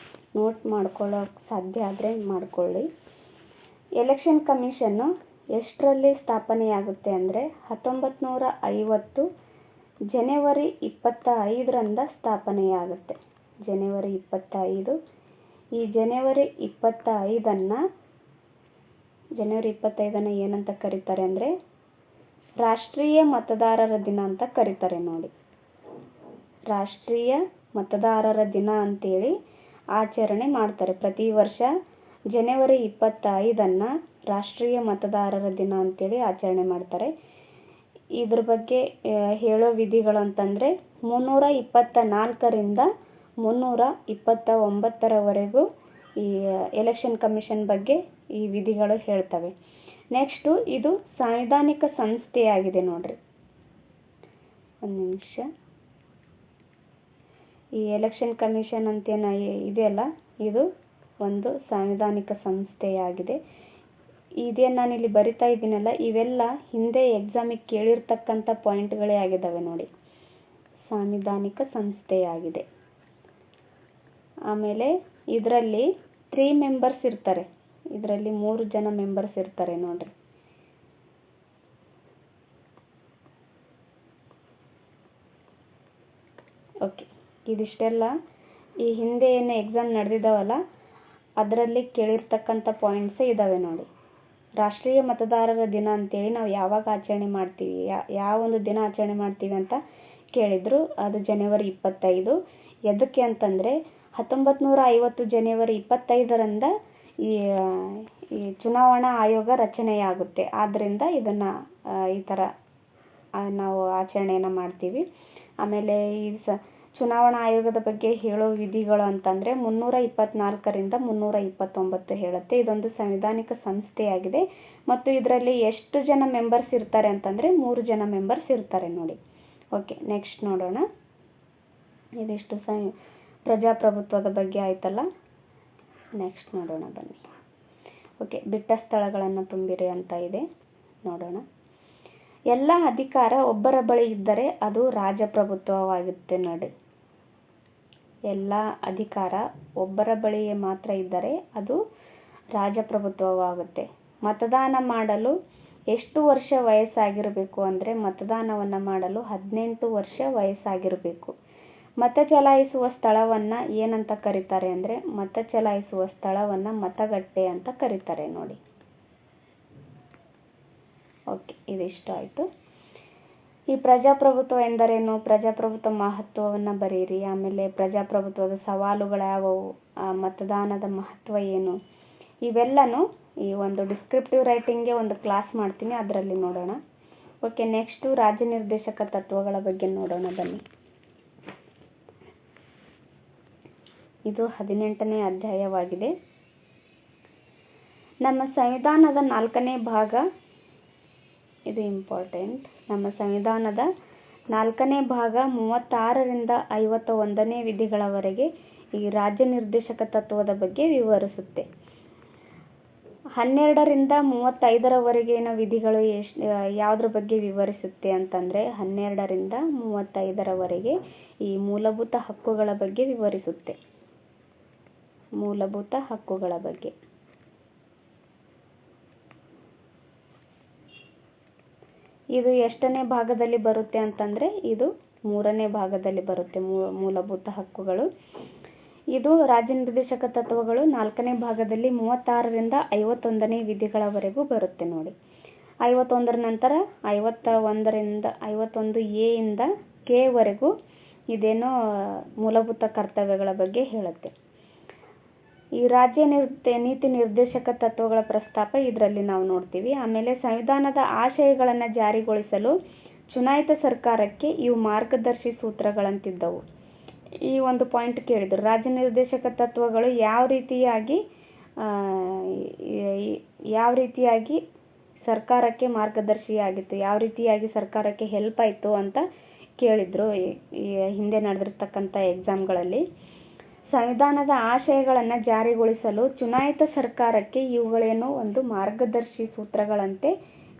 ನೋಟ್ ಮಾಡ್ಕೊಳ್ಳೋಕೆ ಸಾಧ್ಯ ಆದರೆ ಮಾಡ್ಕೊಳ್ಳಿ. ಎಲೆಕ್ಷನ್ ಕಮಿಷನ್ನು ಎಷ್ಟರಲ್ಲಿ ಸ್ಥಾಪನೆಯಾಗುತ್ತೆ ಅಂದರೆ 1950 ಜನವರಿ 25ರಂದ ಸ್ಥಾಪನೆಯಾಗುತ್ತೆ. ಜನವರಿ 25. ಈ ಜನವರಿ 25ನ್ನು ಏನಂತ ಕರೀತಾರೆ ಅಂದರೆ ರಾಷ್ಟ್ರೀಯ ಮತದಾರರ ದಿನ ಅಂತ ಕರೀತಾರೆ ನೋಡಿ. ರಾಷ್ಟ್ರೀಯ ಮತದಾರರ ದಿನ ಅಂತೇಳಿ ಆಚರಣೆ ಮಾಡ್ತಾರೆ. ಪ್ರತಿ ವರ್ಷ ಜನವರಿ 25ನ್ನು ರಾಷ್ಟ್ರೀಯ ಮತದಾರರ ದಿನ ಅಂತೇಳಿ ಆಚರಣೆ ಮಾಡ್ತಾರೆ. ಇದ್ರ ಬಗ್ಗೆ ಹೇಳೋ ವಿಧಿಗಳು ಅಂತಂದರೆ 324ರಿಂದ 329ರವರೆಗೂ ಈ ಎಲೆಕ್ಷನ್ ಕಮಿಷನ್ ಬಗ್ಗೆ ಈ ವಿಧಿಗಳು ಹೇಳ್ತವೆ. ನೆಕ್ಸ್ಟು ಇದು ಸಾಂವಿಧಾನಿಕ ಸಂಸ್ಥೆಯಾಗಿದೆ ನೋಡ್ರಿ. ಒಂದು ನಿಮಿಷ. ಈ ಎಲೆಕ್ಷನ್ ಕಮಿಷನ್ ಅಂತೇನ ಇದೆಯಲ್ಲ, ಇದು ಒಂದು ಸಾಂವಿಧಾನಿಕ ಸಂಸ್ಥೆಯಾಗಿದೆ. ಇದೇನು ನಾನು ಇಲ್ಲಿ ಬರಿತಾ ಇದ್ದೀನಲ್ಲ, ಇವೆಲ್ಲ ಹಿಂದೆ ಎಕ್ಸಾಮಿಗೆ ಕೇಳಿರ್ತಕ್ಕಂಥ ಪಾಯಿಂಟ್ಗಳೇ ಆಗಿದ್ದಾವೆ ನೋಡಿ. ಸಾಂವಿಧಾನಿಕ ಸಂಸ್ಥೆಯಾಗಿದೆ. ಆಮೇಲೆ ಇದರಲ್ಲಿ 3 ಮೆಂಬರ್ಸ್ ಇರ್ತಾರೆ. ಇದರಲ್ಲಿ 3 ಜನ ಮೆಂಬರ್ಸ್ ಇರ್ತಾರೆ ನೋಡ್ರಿ. ಓಕೆ, ಇದಿಷ್ಟೆಲ್ಲ ಈ ಹಿಂದೆ ಏನು ಎಕ್ಸಾಮ್ ನಡೆದಿದ್ದಾವಲ್ಲ ಅದರಲ್ಲಿ ಕೇಳಿರ್ತಕ್ಕಂಥ ಪಾಯಿಂಟ್ಸೇ ಇದ್ದಾವೆ ನೋಡಿ. ರಾಷ್ಟ್ರೀಯ ಮತದಾರರ ದಿನ ಅಂತೇಳಿ ನಾವು ಯಾವಾಗ ಆಚರಣೆ ಮಾಡ್ತೀವಿ, ಯಾವ ಒಂದು ದಿನ ಆಚರಣೆ ಮಾಡ್ತೀವಿ ಅಂತ ಕೇಳಿದ್ರು. ಅದು ಜನವರಿ 25. ಎದಕ್ಕೆ ಅಂತಂದರೆ 1950 ಜನವರಿ 25ರಿಂದ ಈ ಚುನಾವಣಾ ಆಯೋಗ ರಚನೆಯಾಗುತ್ತೆ. ಆದ್ದರಿಂದ ಇದನ್ನು ಈ ಥರ ನಾವು ಆಚರಣೆಯನ್ನು ಮಾಡ್ತೀವಿ. ಆಮೇಲೆ ಈ ಚುನಾವಣಾ ಆಯೋಗದ ಬಗ್ಗೆ ಹೇಳೋ ವಿಧಿಗಳು ಅಂತಂದರೆ 324ರಿಂದ 329 ಹೇಳುತ್ತೆ. ಇದೊಂದು ಸಾಂವಿಧಾನಿಕ ಸಂಸ್ಥೆಯಾಗಿದೆ ಮತ್ತು ಇದರಲ್ಲಿ ಎಷ್ಟು ಜನ ಮೆಂಬರ್ಸ್ ಇರ್ತಾರೆ ಅಂತಂದರೆ 3 ಜನ ಮೆಂಬರ್ಸ್ ಇರ್ತಾರೆ ನೋಡಿ. ಓಕೆ, ನೆಕ್ಸ್ಟ್ ನೋಡೋಣ. ಇದಿಷ್ಟು ಪ್ರಜಾಪ್ರಭುತ್ವದ ಬಗ್ಗೆ ಆಯ್ತಲ್ಲ. ನೆಕ್ಸ್ಟ್ ನೋಡೋಣ ಬನ್ನಿ. ಓಕೆ, ಬಿಟ್ಟ ಸ್ಥಳಗಳನ್ನು ತುಂಬಿರಿ ಅಂತ ಇದೆ, ನೋಡೋಣ. ಎಲ್ಲ ಅಧಿಕಾರ ಒಬ್ಬರ ಬಳಿ ಇದ್ದರೆ ಅದು ರಾಜಪ್ರಭುತ್ವವಾಗುತ್ತೆ ನೋಡಿ. ಎಲ್ಲ ಅಧಿಕಾರ ಒಬ್ಬರ ಬಳಿಯೇ ಮಾತ್ರ ಇದ್ದರೆ ಅದು ರಾಜಪ್ರಭುತ್ವವಾಗುತ್ತೆ. ಮತದಾನ ಮಾಡಲು ಎಷ್ಟು ವರ್ಷ ವಯಸ್ಸಾಗಿರಬೇಕು ಅಂದರೆ ಮತದಾನವನ್ನು ಮಾಡಲು 18 ವರ್ಷ ವಯಸ್ಸಾಗಿರಬೇಕು. ಮತ ಚಲಾಯಿಸುವ ಸ್ಥಳವನ್ನು ಏನಂತ ಕರೀತಾರೆ ಅಂದರೆ ಮತ ಚಲಾಯಿಸುವ ಸ್ಥಳವನ್ನು ಮತಗಟ್ಟೆ ಅಂತ ಕರೀತಾರೆ ನೋಡಿ. ಓಕೆ, ಇದಿಷ್ಟ ಆಯಿತು. ಈ ಪ್ರಜಾಪ್ರಭುತ್ವ ಎಂದರೇನು, ಪ್ರಜಾಪ್ರಭುತ್ವ ಮಹತ್ವವನ್ನು ಬರೀರಿ. ಆಮೇಲೆ ಪ್ರಜಾಪ್ರಭುತ್ವದ ಸವಾಲುಗಳು ಯಾವುವು, ಮತದಾನದ ಮಹತ್ವ ಏನು, ಇವೆಲ್ಲನೂ ಈ ಒಂದು ಡಿಸ್ಕ್ರಿಪ್ಟಿವ್ ರೈಟಿಂಗ್ಗೆ ಒಂದು ಕ್ಲಾಸ್ ಮಾಡ್ತೀನಿ, ಅದರಲ್ಲಿ ನೋಡೋಣ. ಓಕೆ, ನೆಕ್ಸ್ಟು ರಾಜ್ಯ ನಿರ್ದೇಶಕ ತತ್ವಗಳ ಬಗ್ಗೆ ನೋಡೋಣ ಬನ್ನಿ. ಇದು 18ನೇ ಅಧ್ಯಾಯವಾಗಿದೆ. ನಮ್ಮ ಸಂವಿಧಾನದ 4ನೇ ಭಾಗ, ಇದು ಇಂಪಾರ್ಟೆಂಟ್. ನಮ್ಮ ಸಂವಿಧಾನದ 4ನೇ ಭಾಗ 36ರಿಂದ 51ನೇ ವಿಧಿಗಳವರೆಗೆ ಈ ರಾಜ್ಯ ನಿರ್ದೇಶಕ ತತ್ವದ ಬಗ್ಗೆ ವಿವರಿಸುತ್ತೆ. 12ರಿಂದ 35ರವರೆಗಿನ ವಿಧಿಗಳು ಯಾವುದ್ರ ಬಗ್ಗೆ ವಿವರಿಸುತ್ತೆ ಅಂತಂದರೆ 12ರಿಂದ 35ರವರೆಗೆ ಈ ಮೂಲಭೂತ ಹಕ್ಕುಗಳ ಬಗ್ಗೆ ವಿವರಿಸುತ್ತೆ. ಮೂಲಭೂತ ಹಕ್ಕುಗಳ ಬಗ್ಗೆ. ಇದು ಎಷ್ಟನೇ ಭಾಗದಲ್ಲಿ ಬರುತ್ತೆ ಅಂತಂದರೆ ಇದು 3ನೇ ಭಾಗದಲ್ಲಿ ಬರುತ್ತೆ. ಮೂಲಭೂತ ಹಕ್ಕುಗಳು. ಇದು ರಾಜ್ಯ ನಿರ್ದೇಶಕ ತತ್ವಗಳು 4ನೇ ಭಾಗದಲ್ಲಿ 36ರಿಂದ 51ನೇ ವಿಧಿಗಳವರೆಗೂ ಬರುತ್ತೆ ನೋಡಿ. 51ರ ನಂತರ 51A ಇಂದ K ವರೆಗೂ ಇದೇನೋ ಮೂಲಭೂತ ಕರ್ತವ್ಯಗಳ ಬಗ್ಗೆ ಹೇಳುತ್ತೆ. ಈ ರಾಜ್ಯ ನೀತಿ ನಿರ್ದೇಶಕ ತತ್ವಗಳ ಪ್ರಸ್ತಾಪ ಇದರಲ್ಲಿ ನಾವು ನೋಡ್ತೀವಿ. ಆಮೇಲೆ ಸಂವಿಧಾನದ ಆಶಯಗಳನ್ನು ಜಾರಿಗೊಳಿಸಲು ಚುನಾಯಿತ ಸರ್ಕಾರಕ್ಕೆ ಇವು ಮಾರ್ಗದರ್ಶಿ ಸೂತ್ರಗಳಂತಿದ್ದವು. ಈ ಒಂದು ಪಾಯಿಂಟ್ ಕೇಳಿದರು. ರಾಜ್ಯ ನಿರ್ದೇಶಕ ತತ್ವಗಳು ಯಾವ ರೀತಿಯಾಗಿ ಸರ್ಕಾರಕ್ಕೆ ಮಾರ್ಗದರ್ಶಿಯಾಗಿತ್ತು, ಯಾವ ರೀತಿಯಾಗಿ ಸರ್ಕಾರಕ್ಕೆ ಹೆಲ್ಪ್ ಆಯಿತು ಅಂತ ಕೇಳಿದರು ಈ ಹಿಂದೆ ನಡೆದಿರ್ತಕ್ಕಂಥ ಎಕ್ಸಾಮ್ಗಳಲ್ಲಿ. ಸಂವಿಧಾನದ ಆಶಯಗಳನ್ನು ಜಾರಿಗೊಳಿಸಲು ಚುನಾಯಿತ ಸರ್ಕಾರಕ್ಕೆ ಇವುಗಳೇನೋ ಒಂದು ಮಾರ್ಗದರ್ಶಿ ಸೂತ್ರಗಳಂತೆ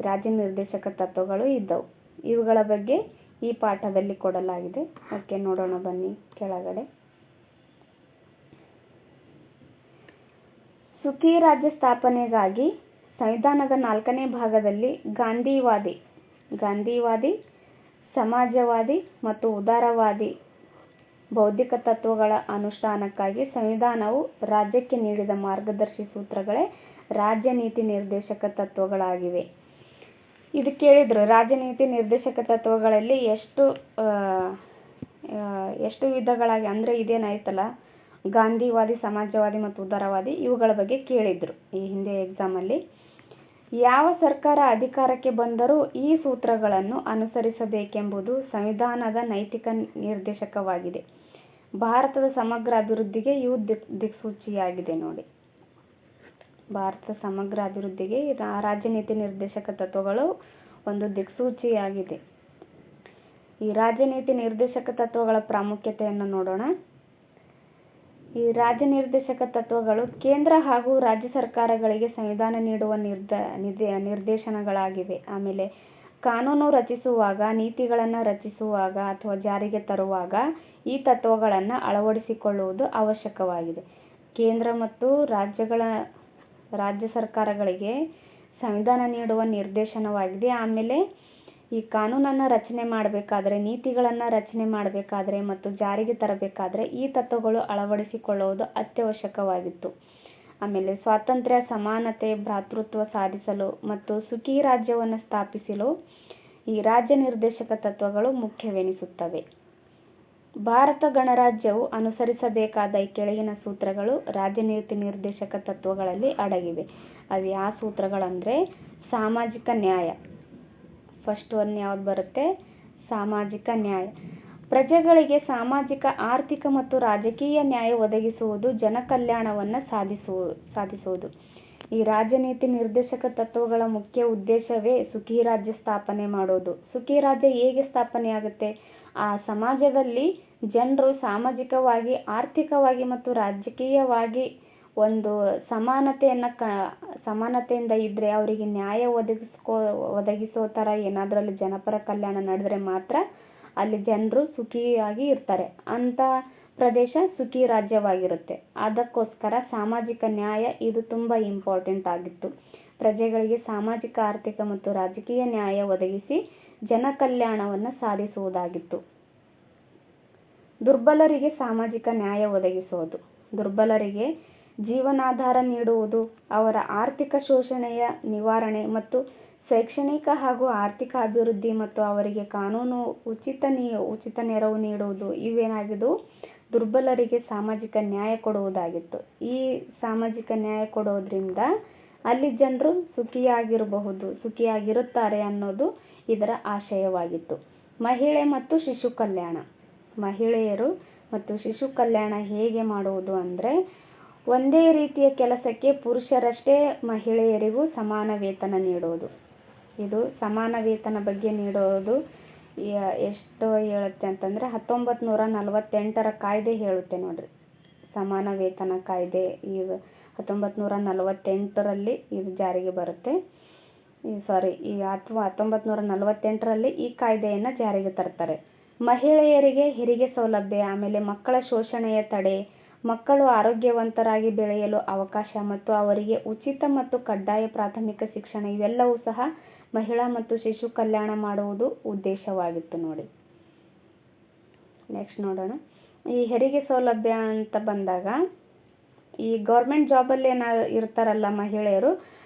ರಾಜ್ಯ ನಿರ್ದೇಶಕ ತತ್ವಗಳು ಇದ್ದವು. ಇವುಗಳ ಬಗ್ಗೆ ಈ ಪಾಠದಲ್ಲಿ ಕೊಡಲಾಗಿದೆ. ಓಕೆ, ನೋಡೋಣ ಬನ್ನಿ ಕೆಳಗಡೆ. ಸುಖಿ ರಾಜ್ಯ ಸ್ಥಾಪನೆಗಾಗಿ ಸಂವಿಧಾನದ 4ನೇ ಭಾಗದಲ್ಲಿ ಗಾಂಧಿವಾದಿ, ಸಮಾಜವಾದಿ ಮತ್ತು ಉದಾರವಾದಿ ಬೌದ್ಧಿಕ ತತ್ವಗಳ ಅನುಷ್ಠಾನಕ್ಕಾಗಿ ಸಂವಿಧಾನವು ರಾಜ್ಯಕ್ಕೆ ನೀಡಿದ ಮಾರ್ಗದರ್ಶಿ ಸೂತ್ರಗಳೇ ರಾಜ್ಯ ನೀತಿ ನಿರ್ದೇಶಕ ತತ್ವಗಳಾಗಿವೆ. ಇದು ಕೇಳಿದ್ರು. ರಾಜ್ಯ ನೀತಿ ನಿರ್ದೇಶಕ ತತ್ವಗಳಲ್ಲಿ ಎಷ್ಟು ವಿಧಗಳಾಗಿ ಅಂದರೆ ಇದೇನಾಯ್ತಲ್ಲ, ಗಾಂಧಿವಾದಿ, ಸಮಾಜವಾದಿ ಮತ್ತು ಉದಾರವಾದಿ, ಇವುಗಳ ಬಗ್ಗೆ ಕೇಳಿದ್ರು ಈ ಹಿಂದೆ ಎಕ್ಸಾಮಲ್ಲಿ. ಯಾವ ಸರ್ಕಾರ ಅಧಿಕಾರಕ್ಕೆ ಬಂದರೂ ಈ ಸೂತ್ರಗಳನ್ನು ಅನುಸರಿಸಬೇಕೆಂಬುದು ಸಂವಿಧಾನದ ನೈತಿಕ ನಿರ್ದೇಶಕವಾಗಿದೆ. ಭಾರತದ ಸಮಗ್ರ ಅಭಿವೃದ್ಧಿಗೆ ಇವು ದಿಕ್ಸೂಚಿಯಾಗಿದೆ ನೋಡಿ. ಭಾರತದ ಸಮಗ್ರ ಅಭಿವೃದ್ಧಿಗೆ ರಾಜ್ಯ ನೀತಿ ನಿರ್ದೇಶಕ ತತ್ವಗಳು ಒಂದು ದಿಕ್ಸೂಚಿಯಾಗಿದೆ. ಈ ರಾಜ್ಯ ನೀತಿ ನಿರ್ದೇಶಕ ತತ್ವಗಳ ಪ್ರಾಮುಖ್ಯತೆಯನ್ನು ನೋಡೋಣ. ಈ ರಾಜ್ಯ ನಿರ್ದೇಶಕ ತತ್ವಗಳು ಕೇಂದ್ರ ಹಾಗೂ ರಾಜ್ಯ ಸರ್ಕಾರಗಳಿಗೆ ಸಂವಿಧಾನ ನೀಡುವ ನಿರ್ದೇಶನಗಳಾಗಿವೆ. ಆಮೇಲೆ ಕಾನೂನು ರಚಿಸುವಾಗ, ನೀತಿಗಳನ್ನು ರಚಿಸುವಾಗ ಅಥವಾ ಜಾರಿಗೆ ತರುವಾಗ ಈ ತತ್ವಗಳನ್ನು ಅಳವಡಿಸಿಕೊಳ್ಳುವುದು ಅವಶ್ಯಕವಾಗಿದೆ. ಕೇಂದ್ರ ಮತ್ತು ರಾಜ್ಯ ಸರ್ಕಾರಗಳಿಗೆ ಸಂವಿಧಾನ ನೀಡುವ ನಿರ್ದೇಶನವಾಗಿದೆ. ಆಮೇಲೆ ಈ ಕಾನೂನನ್ನು ರಚನೆ ಮಾಡಬೇಕಾದ್ರೆ, ನೀತಿಗಳನ್ನು ರಚನೆ ಮಾಡಬೇಕಾದ್ರೆ ಮತ್ತು ಜಾರಿಗೆ ತರಬೇಕಾದ್ರೆ ಈ ತತ್ವಗಳು ಅಳವಡಿಸಿಕೊಳ್ಳುವುದು ಅತ್ಯವಶ್ಯಕವಾಗಿತ್ತು. ಆಮೇಲೆ ಸ್ವಾತಂತ್ರ್ಯ, ಸಮಾನತೆ, ಭ್ರಾತೃತ್ವ ಸಾಧಿಸಲು ಮತ್ತು ಸುಖಿ ರಾಜ್ಯವನ್ನು ಸ್ಥಾಪಿಸಲು ಈ ರಾಜ್ಯ ನಿರ್ದೇಶಕ ತತ್ವಗಳು ಮುಖ್ಯವೆನಿಸುತ್ತವೆ. ಭಾರತ ಗಣರಾಜ್ಯವು ಅನುಸರಿಸಬೇಕಾದ ಈ ಕೆಳಗಿನ ಸೂತ್ರಗಳು ರಾಜ್ಯ ನೀತಿ ನಿರ್ದೇಶಕ ತತ್ವಗಳಲ್ಲಿ ಅಡಗಿವೆ. ಅವು ಯಾವ ಸೂತ್ರಗಳಂದರೆ ಸಾಮಾಜಿಕ ನ್ಯಾಯ. ಫಸ್ಟ್ ಒನ್ ಯಾವ್ದು ಬರುತ್ತೆ? ಸಾಮಾಜಿಕ ನ್ಯಾಯ. ಪ್ರಜೆಗಳಿಗೆ ಸಾಮಾಜಿಕ, ಆರ್ಥಿಕ ಮತ್ತು ರಾಜಕೀಯ ನ್ಯಾಯ ಒದಗಿಸುವುದು, ಜನಕಲ್ಯಾಣವನ್ನು ಸಾಧಿಸುವುದು. ಈ ರಾಜ್ಯ ನೀತಿ ನಿರ್ದೇಶಕ ತತ್ವಗಳ ಮುಖ್ಯ ಉದ್ದೇಶವೇ ಸುಖಿ ರಾಜ್ಯ ಸ್ಥಾಪನೆ ಮಾಡೋದು. ಸುಖಿ ರಾಜ್ಯ ಹೇಗೆ ಸ್ಥಾಪನೆ ಆಗುತ್ತೆ? ಆ ಸಮಾಜದಲ್ಲಿ ಜನರು ಸಾಮಾಜಿಕವಾಗಿ, ಆರ್ಥಿಕವಾಗಿ ಮತ್ತು ರಾಜಕೀಯವಾಗಿ ಒಂದು ಸಮಾನತೆಯಿಂದ ಇದ್ರೆ ಅವರಿಗೆ ನ್ಯಾಯ ಒದಗಿಸೋ ಥರ ಏನಾದ್ರಲ್ಲಿ ಜನಪರ ಕಲ್ಯಾಣ ನಡೆದ್ರೆ ಮಾತ್ರ ಅಲ್ಲಿ ಜನರು ಸುಖಿಯಾಗಿ ಇರ್ತಾರೆ. ಅಂತ ಪ್ರದೇಶ ಸುಖಿ ರಾಜ್ಯವಾಗಿರುತ್ತೆ. ಅದಕ್ಕೋಸ್ಕರ ಸಾಮಾಜಿಕ ನ್ಯಾಯ ಇದು ತುಂಬ ಇಂಪಾರ್ಟೆಂಟ್ ಆಗಿತ್ತು. ಪ್ರಜೆಗಳಿಗೆ ಸಾಮಾಜಿಕ, ಆರ್ಥಿಕ ಮತ್ತು ರಾಜಕೀಯ ನ್ಯಾಯ ಒದಗಿಸಿ ಜನಕಲ್ಯಾಣವನ್ನು ಸಾಧಿಸುವುದಾಗಿತ್ತು. ದುರ್ಬಲರಿಗೆ ಸಾಮಾಜಿಕ ನ್ಯಾಯ ಒದಗಿಸೋದು, ದುರ್ಬಲರಿಗೆ ಜೀವನಾಧಾರ ನೀಡುವುದು, ಅವರ ಆರ್ಥಿಕ ಶೋಷಣೆಯ ನಿವಾರಣೆ ಮತ್ತು ಶೈಕ್ಷಣಿಕ ಹಾಗೂ ಆರ್ಥಿಕ ಅಭಿವೃದ್ಧಿ ಮತ್ತು ಅವರಿಗೆ ಕಾನೂನು ಉಚಿತ ನೆರವು ನೀಡುವುದು ಇವೇನಾಗಿದ್ದವು? ದುರ್ಬಲರಿಗೆ ಸಾಮಾಜಿಕ ನ್ಯಾಯ ಕೊಡುವುದಾಗಿತ್ತು. ಈ ಸಾಮಾಜಿಕ ನ್ಯಾಯ ಕೊಡೋದ್ರಿಂದ ಅಲ್ಲಿ ಜನರು ಸುಖಿಯಾಗಿರುತ್ತಾರೆ ಅನ್ನೋದು ಇದರ ಆಶಯವಾಗಿತ್ತು. ಮಹಿಳೆ ಮತ್ತು ಶಿಶು ಕಲ್ಯಾಣ. ಮಹಿಳೆಯರು ಮತ್ತು ಶಿಶು ಕಲ್ಯಾಣ ಹೇಗೆ ಮಾಡುವುದು ಅಂದರೆ ಒಂದೇ ರೀತಿಯ ಕೆಲಸಕ್ಕೆ ಪುರುಷರಷ್ಟೇ ಮಹಿಳೆಯರಿಗೂ ಸಮಾನ ವೇತನ ನೀಡೋದು. ಇದು ಸಮಾನ ವೇತನ ಬಗ್ಗೆ ನೀಡೋದು ಎಷ್ಟು ಹೇಳುತ್ತೆ ಅಂತಂದರೆ 1948ರ ಕಾಯ್ದೆ ಹೇಳುತ್ತೆ ನೋಡ್ರಿ. ಸಮಾನ ವೇತನ ಕಾಯ್ದೆ ಈಗ 1948ರಲ್ಲಿ ಇದು ಜಾರಿಗೆ ಬರುತ್ತೆ. 1948ರಲ್ಲಿ ಈ ಕಾಯ್ದೆಯನ್ನು ಜಾರಿಗೆ ತರ್ತಾರೆ. ಮಹಿಳೆಯರಿಗೆ ಹೆರಿಗೆ ಸೌಲಭ್ಯ, ಆಮೇಲೆ ಮಕ್ಕಳ ಶೋಷಣೆಯ ತಡೆ, ಮಕ್ಕಳು ಆರೋಗ್ಯವಂತರಾಗಿ ಬೆಳೆಯಲು ಅವಕಾಶ ಮತ್ತು ಅವರಿಗೆ ಉಚಿತ ಮತ್ತು ಕಡ್ಡಾಯ ಪ್ರಾಥಮಿಕ ಶಿಕ್ಷಣ ಇವೆಲ್ಲವೂ ಸಹ ಮಹಿಳಾ ಮತ್ತು ಶಿಶು ಕಲ್ಯಾಣ ಮಾಡುವುದು ಉದ್ದೇಶವಾಗಿತ್ತು ನೋಡಿ. ನೆಕ್ಸ್ಟ್ ನೋಡೋಣ. ಈ ಹೆರಿಗೆ ಸೌಲಭ್ಯ ಅಂತ ಬಂದಾಗ ಈ ಗೌರ್ಮೆಂಟ್ ಜಾಬಲ್ಲಿ ಇರ್ತಾರಲ್ಲ ಮಹಿಳೆಯರು,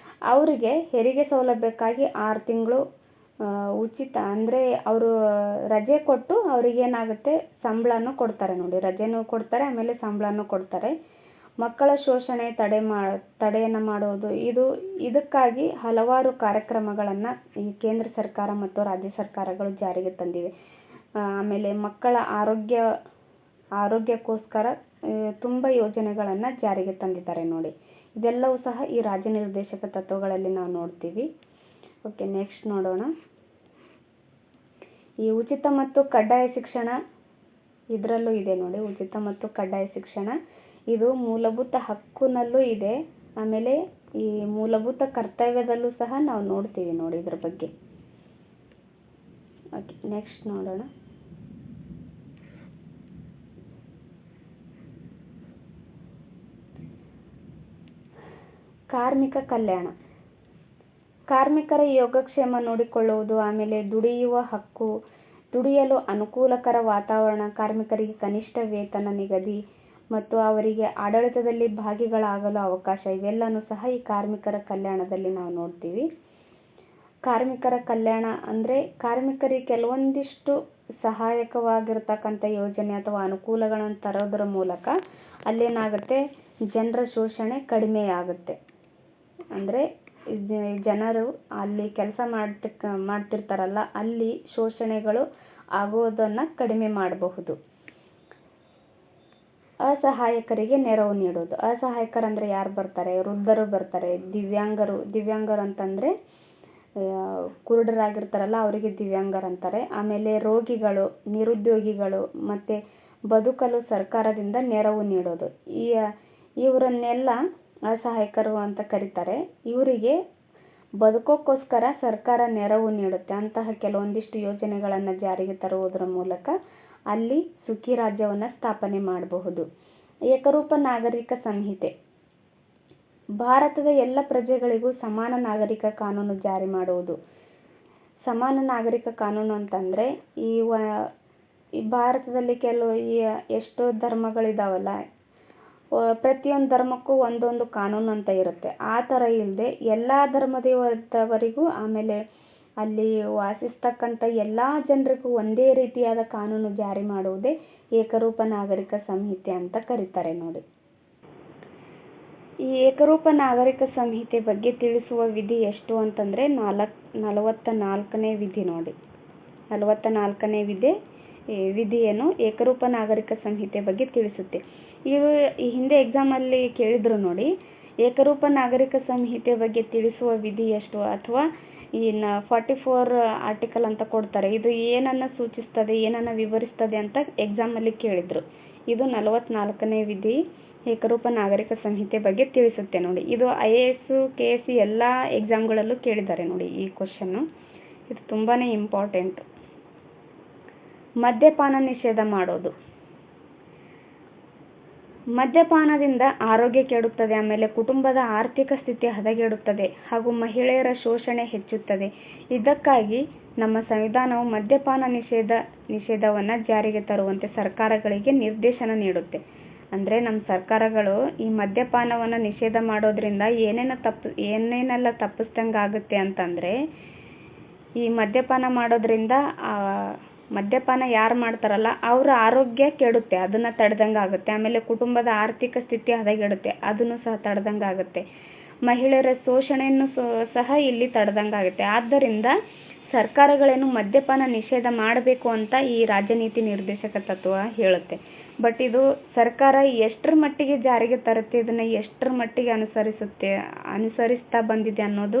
ಅವರಿಗೆ ಹೆರಿಗೆ ಸೌಲಭ್ಯಕ್ಕಾಗಿ 6 ತಿಂಗಳು ಉಚಿತ ಅಂದರೆ ಅವರು ರಜೆ ಕೊಟ್ಟು ಅವ್ರಿಗೇನಾಗುತ್ತೆ ಸಂಬಳನೂ ಕೊಡ್ತಾರೆ ನೋಡಿ. ರಜೆನೂ ಕೊಡ್ತಾರೆ, ಆಮೇಲೆ ಸಂಬಳನೂ ಕೊಡ್ತಾರೆ. ಮಕ್ಕಳ ಶೋಷಣೆ ತಡೆಯನ್ನು ಮಾಡೋದು ಇದಕ್ಕಾಗಿ ಹಲವಾರು ಕಾರ್ಯಕ್ರಮಗಳನ್ನು ಈ ಕೇಂದ್ರ ಸರ್ಕಾರ ಮತ್ತು ರಾಜ್ಯ ಸರ್ಕಾರಗಳು ಜಾರಿಗೆ ತಂದಿವೆ. ಆಮೇಲೆ ಮಕ್ಕಳ ಆರೋಗ್ಯಕ್ಕೋಸ್ಕರ ತುಂಬ ಯೋಜನೆಗಳನ್ನು ಜಾರಿಗೆ ತಂದಿದ್ದಾರೆ ನೋಡಿ. ಇದೆಲ್ಲವೂ ಸಹ ಈ ರಾಜ್ಯ ನಿರ್ದೇಶಕ ತತ್ವಗಳಲ್ಲಿ ನಾವು ನೋಡ್ತೀವಿ. ಓಕೆ, ನೆಕ್ಸ್ಟ್ ನೋಡೋಣ. ಈ ಉಚಿತ ಮತ್ತು ಕಡ್ಡಾಯ ಶಿಕ್ಷಣ ಇದರಲ್ಲೂ ಇದೆ ನೋಡಿ. ಉಚಿತ ಮತ್ತು ಕಡ್ಡಾಯ ಶಿಕ್ಷಣ ಇದು ಮೂಲಭೂತ ಹಕ್ಕಿನಲ್ಲೂ ಇದೆ, ಆಮೇಲೆ ಈ ಮೂಲಭೂತ ಕರ್ತವ್ಯದಲ್ಲೂ ಸಹ ನಾವು ನೋಡ್ತೀವಿ ನೋಡಿ ಇದ್ರ ಬಗ್ಗೆ. ಓಕೆ, ನೆಕ್ಸ್ಟ್ ನೋಡೋಣ. ಕಾರ್ಮಿಕ ಕಲ್ಯಾಣ. ಕಾರ್ಮಿಕರ ಯೋಗಕ್ಷೇಮ ನೋಡಿಕೊಳ್ಳುವುದು, ಆಮೇಲೆ ದುಡಿಯುವ ಹಕ್ಕು, ದುಡಿಯಲು ಅನುಕೂಲಕರ ವಾತಾವರಣ, ಕಾರ್ಮಿಕರಿಗೆ ಕನಿಷ್ಠ ವೇತನ ನಿಗದಿ ಮತ್ತು ಅವರಿಗೆ ಆಡಳಿತದಲ್ಲಿ ಭಾಗಿಗಳಾಗಲು ಅವಕಾಶ ಇವೆಲ್ಲನೂ ಸಹ ಈ ಕಾರ್ಮಿಕರ ಕಲ್ಯಾಣದಲ್ಲಿ ನಾವು ನೋಡ್ತೀವಿ. ಕಾರ್ಮಿಕರ ಕಲ್ಯಾಣ ಅಂದರೆ ಕಾರ್ಮಿಕರಿಗೆ ಕೆಲವೊಂದಿಷ್ಟು ಸಹಾಯಕವಾಗಿರ್ತಕ್ಕಂಥ ಯೋಜನೆ ಅಥವಾ ಅನುಕೂಲಗಳನ್ನು ತರೋದರ ಮೂಲಕ ಅಲ್ಲೇನಾಗುತ್ತೆ ಜನರ ಶೋಷಣೆ ಕಡಿಮೆ ಆಗುತ್ತೆ. ಅಂದರೆ ಜನರು ಅಲ್ಲಿ ಕೆಲಸ ಮಾಡ್ತಿರ್ತಾರಲ್ಲ ಅಲ್ಲಿ ಶೋಷಣೆಗಳು ಆಗೋದನ್ನು ಕಡಿಮೆ ಮಾಡಬಹುದು. ಅಸಹಾಯಕರಿಗೆ ನೆರವು ನೀಡೋದು. ಅಸಹಾಯಕರಂದ್ರೆ ಯಾರು ಬರ್ತಾರೆ? ವೃದ್ಧರು ಬರ್ತಾರೆ, ದಿವ್ಯಾಂಗರು ಅಂತಂದರೆ ಕುರುಡರಾಗಿರ್ತಾರಲ್ಲ ಅವರಿಗೆ ದಿವ್ಯಾಂಗರು ಅಂತಾರೆ. ಆಮೇಲೆ ರೋಗಿಗಳು, ನಿರುದ್ಯೋಗಿಗಳು ಮತ್ತು ಬದುಕಲು ಸರ್ಕಾರದಿಂದ ನೆರವು ನೀಡೋದು. ಇವರನ್ನೆಲ್ಲ ಅಸಹಾಯಕರು ಅಂತ ಕರೀತಾರೆ. ಇವರಿಗೆ ಬದುಕೋಕ್ಕೋಸ್ಕರ ಸರ್ಕಾರ ನೆರವು ನೀಡುತ್ತೆ. ಅಂತಹ ಕೆಲವೊಂದಿಷ್ಟು ಯೋಜನೆಗಳನ್ನು ಜಾರಿಗೆ ತರುವುದರ ಮೂಲಕ ಅಲ್ಲಿ ಸುಖಿ ರಾಜ್ಯವನ್ನು ಸ್ಥಾಪನೆ ಮಾಡಬಹುದು. ಏಕರೂಪ ನಾಗರಿಕ ಸಂಹಿತೆ. ಭಾರತದ ಎಲ್ಲ ಪ್ರಜೆಗಳಿಗೂ ಸಮಾನ ನಾಗರಿಕ ಕಾನೂನು ಜಾರಿ ಮಾಡುವುದು. ಸಮಾನ ನಾಗರಿಕ ಕಾನೂನು ಅಂತಂದರೆ ಈ ಭಾರತದಲ್ಲಿ ಎಷ್ಟೋ ಧರ್ಮಗಳಿದಾವಲ್ಲ, ಪ್ರತಿಯೊಂದು ಧರ್ಮಕ್ಕೂ ಒಂದೊಂದು ಕಾನೂನು ಅಂತ ಇರುತ್ತೆ. ಆ ಥರ ಇಲ್ಲದೆ ಎಲ್ಲ ಧರ್ಮದವರಿಗೂ ಆಮೇಲೆ ಅಲ್ಲಿ ವಾಸಿಸ್ತಕ್ಕಂಥ ಎಲ್ಲ ಜನರಿಗೂ ಒಂದೇ ರೀತಿಯಾದ ಕಾನೂನು ಜಾರಿ ಮಾಡುವುದೇ ಏಕರೂಪ ನಾಗರಿಕ ಸಂಹಿತೆ ಅಂತ ಕರೀತಾರೆ ನೋಡಿ. ಈ ಏಕರೂಪ ನಾಗರಿಕ ಸಂಹಿತೆ ಬಗ್ಗೆ ತಿಳಿಸುವ ವಿಧಿ ಎಷ್ಟು ಅಂತಂದರೆ 44ನೇ ವಿಧಿ ನೋಡಿ. 44ನೇ ವಿಧಿಯನ್ನು ಏಕರೂಪ ನಾಗರಿಕ ಸಂಹಿತೆ ಬಗ್ಗೆ ತಿಳಿಸುತ್ತೆ. ಇವು ಈ ಹಿಂದೆ ಎಕ್ಸಾಮಲ್ಲಿ ಕೇಳಿದ್ರು ನೋಡಿ, ಏಕರೂಪ ನಾಗರಿಕ ಸಂಹಿತೆ ಬಗ್ಗೆ ತಿಳಿಸುವ ವಿಧಿ ಎಷ್ಟು ಅಥವಾ 44 ಆರ್ಟಿಕಲ್ ಅಂತ ಕೊಡ್ತಾರೆ. ಇದು ಏನನ್ನು ಸೂಚಿಸ್ತದೆ, ಏನನ್ನು ವಿವರಿಸ್ತದೆ ಅಂತ ಎಕ್ಸಾಮಲ್ಲಿ ಕೇಳಿದ್ರು. ಇದು 44ನೇ ವಿಧಿ ಏಕರೂಪ ನಾಗರಿಕ ಸಂಹಿತೆ ಬಗ್ಗೆ ತಿಳಿಸುತ್ತೆ ನೋಡಿ. ಇದು IAS, KS ಎಲ್ಲ ಎಕ್ಸಾಮ್ಗಳಲ್ಲೂ ಕೇಳಿದ್ದಾರೆ ನೋಡಿ ಈ ಕ್ವಶನ್ನು. ಇದು ತುಂಬಾ ಇಂಪಾರ್ಟೆಂಟ್. ಮದ್ಯಪಾನ ನಿಷೇಧ ಮಾಡೋದು. ಮದ್ಯಪಾನದಿಂದ ಆರೋಗ್ಯ ಕೆಡುತ್ತದೆ, ಆಮೇಲೆ ಕುಟುಂಬದ ಆರ್ಥಿಕ ಸ್ಥಿತಿ ಹದಗೆಡುತ್ತದೆ ಹಾಗೂ ಮಹಿಳೆಯರ ಶೋಷಣೆ ಹೆಚ್ಚುತ್ತದೆ. ಇದಕ್ಕಾಗಿ ನಮ್ಮ ಸಂವಿಧಾನವು ಮದ್ಯಪಾನ ನಿಷೇಧವನ್ನು ಜಾರಿಗೆ ತರುವಂತೆ ಸರ್ಕಾರಗಳಿಗೆ ನಿರ್ದೇಶನ ನೀಡುತ್ತೆ. ಅಂದರೆ ನಮ್ಮ ಸರ್ಕಾರಗಳು ಈ ಮದ್ಯಪಾನವನ್ನು ನಿಷೇಧ ಮಾಡೋದ್ರಿಂದ ಏನೇನೆಲ್ಲ ತಪ್ಪಿಸ್ದಂಗಾಗುತ್ತೆ ಅಂತಂದರೆ, ಈ ಮದ್ಯಪಾನ ಮಾಡೋದ್ರಿಂದ ಮದ್ಯಪಾನ ಯಾರು ಮಾಡ್ತಾರಲ್ಲ ಅವರ ಆರೋಗ್ಯ ಕೆಡುತ್ತೆ, ಅದನ್ನು ತಡೆದಂಗೆ ಆಗುತ್ತೆ. ಆಮೇಲೆ ಕುಟುಂಬದ ಆರ್ಥಿಕ ಸ್ಥಿತಿ ಹದಗೆಡುತ್ತೆ, ಅದನ್ನು ಸಹ ತಡೆದಂಗೆ ಆಗುತ್ತೆ. ಮಹಿಳೆಯರ ಶೋಷಣೆಯನ್ನು ಸಹ ಇಲ್ಲಿ ತಡೆದಂಗೆ ಆಗುತ್ತೆ. ಆದ್ದರಿಂದ ಸರ್ಕಾರಗಳೇನು ಮದ್ಯಪಾನ ನಿಷೇಧ ಮಾಡಬೇಕು ಅಂತ ಈ ರಾಜ್ಯ ನೀತಿ ನಿರ್ದೇಶಕ ತತ್ವ ಹೇಳುತ್ತೆ. ಬಟ್ ಇದು ಸರ್ಕಾರ ಎಷ್ಟರ ಮಟ್ಟಿಗೆ ಜಾರಿಗೆ ತರುತ್ತೆ, ಇದನ್ನು ಎಷ್ಟರ ಮಟ್ಟಿಗೆ ಅನುಸರಿಸ್ತಾ ಬಂದಿದೆ ಅನ್ನೋದು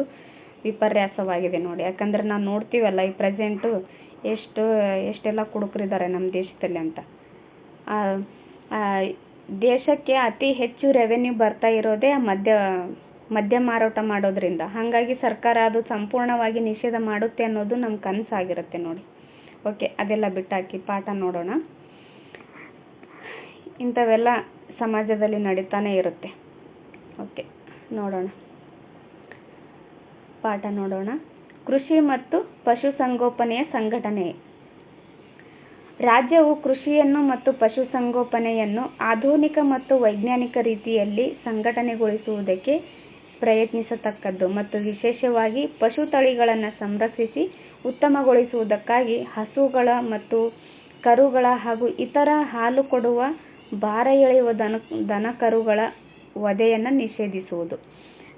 ವಿಪರ್ಯಾಸವಾಗಿದೆ ನೋಡಿ. ಯಾಕಂದರೆ ನಾವು ನೋಡ್ತೀವಲ್ಲ ಈ ಪ್ರೆಸೆಂಟು ಎಷ್ಟೆಲ್ಲ ಕುಡುಕರಿದ್ದಾರೆ ನಮ್ಮ ದೇಶದಲ್ಲಿ ಅಂತ. ದೇಶಕ್ಕೆ ಅತಿ ಹೆಚ್ಚು ರೆವೆನ್ಯೂ ಬರ್ತಾ ಇರೋದೇ ಮದ್ಯ ಮಾರಾಟ ಮಾಡೋದ್ರಿಂದ. ಹಾಗಾಗಿ ಸರ್ಕಾರ ಅದು ಸಂಪೂರ್ಣವಾಗಿ ನಿಷೇಧ ಮಾಡುತ್ತೆ ಅನ್ನೋದು ನಮ್ಮ ಕನಸಾಗಿರುತ್ತೆ ನೋಡಿ. ಓಕೆ, ಅದೆಲ್ಲ ಬಿಟ್ಟಾಕಿ ಪಾಠ ನೋಡೋಣ. ಇಂಥವೆಲ್ಲ ಸಮಾಜದಲ್ಲಿ ನಡೀತಾನೆ ಇರುತ್ತೆ. ಓಕೆ, ನೋಡೋಣ, ಪಾಠ ನೋಡೋಣ. ಕೃಷಿ ಮತ್ತು ಪಶುಸಂಗೋಪನೆಯ ಸಂಘಟನೆ. ರಾಜ್ಯವು ಕೃಷಿಯನ್ನು ಮತ್ತು ಪಶುಸಂಗೋಪನೆಯನ್ನು ಆಧುನಿಕ ಮತ್ತು ವೈಜ್ಞಾನಿಕ ರೀತಿಯಲ್ಲಿ ಸಂಘಟನೆಗೊಳಿಸುವುದಕ್ಕೆ ಪ್ರಯತ್ನಿಸತಕ್ಕದ್ದು ಮತ್ತು ವಿಶೇಷವಾಗಿ ಪಶು ತಳಿಗಳನ್ನು ಸಂರಕ್ಷಿಸಿ ಉತ್ತಮಗೊಳಿಸುವುದಕ್ಕಾಗಿ ಹಸುಗಳ ಮತ್ತು ಕರುಗಳ ಹಾಗೂ ಇತರ ಹಾಲು ಕೊಡುವ ಭಾರ ಎಳೆಯುವ ದನಕರುಗಳ ವಧೆಯನ್ನು ನಿಷೇಧಿಸುವುದು.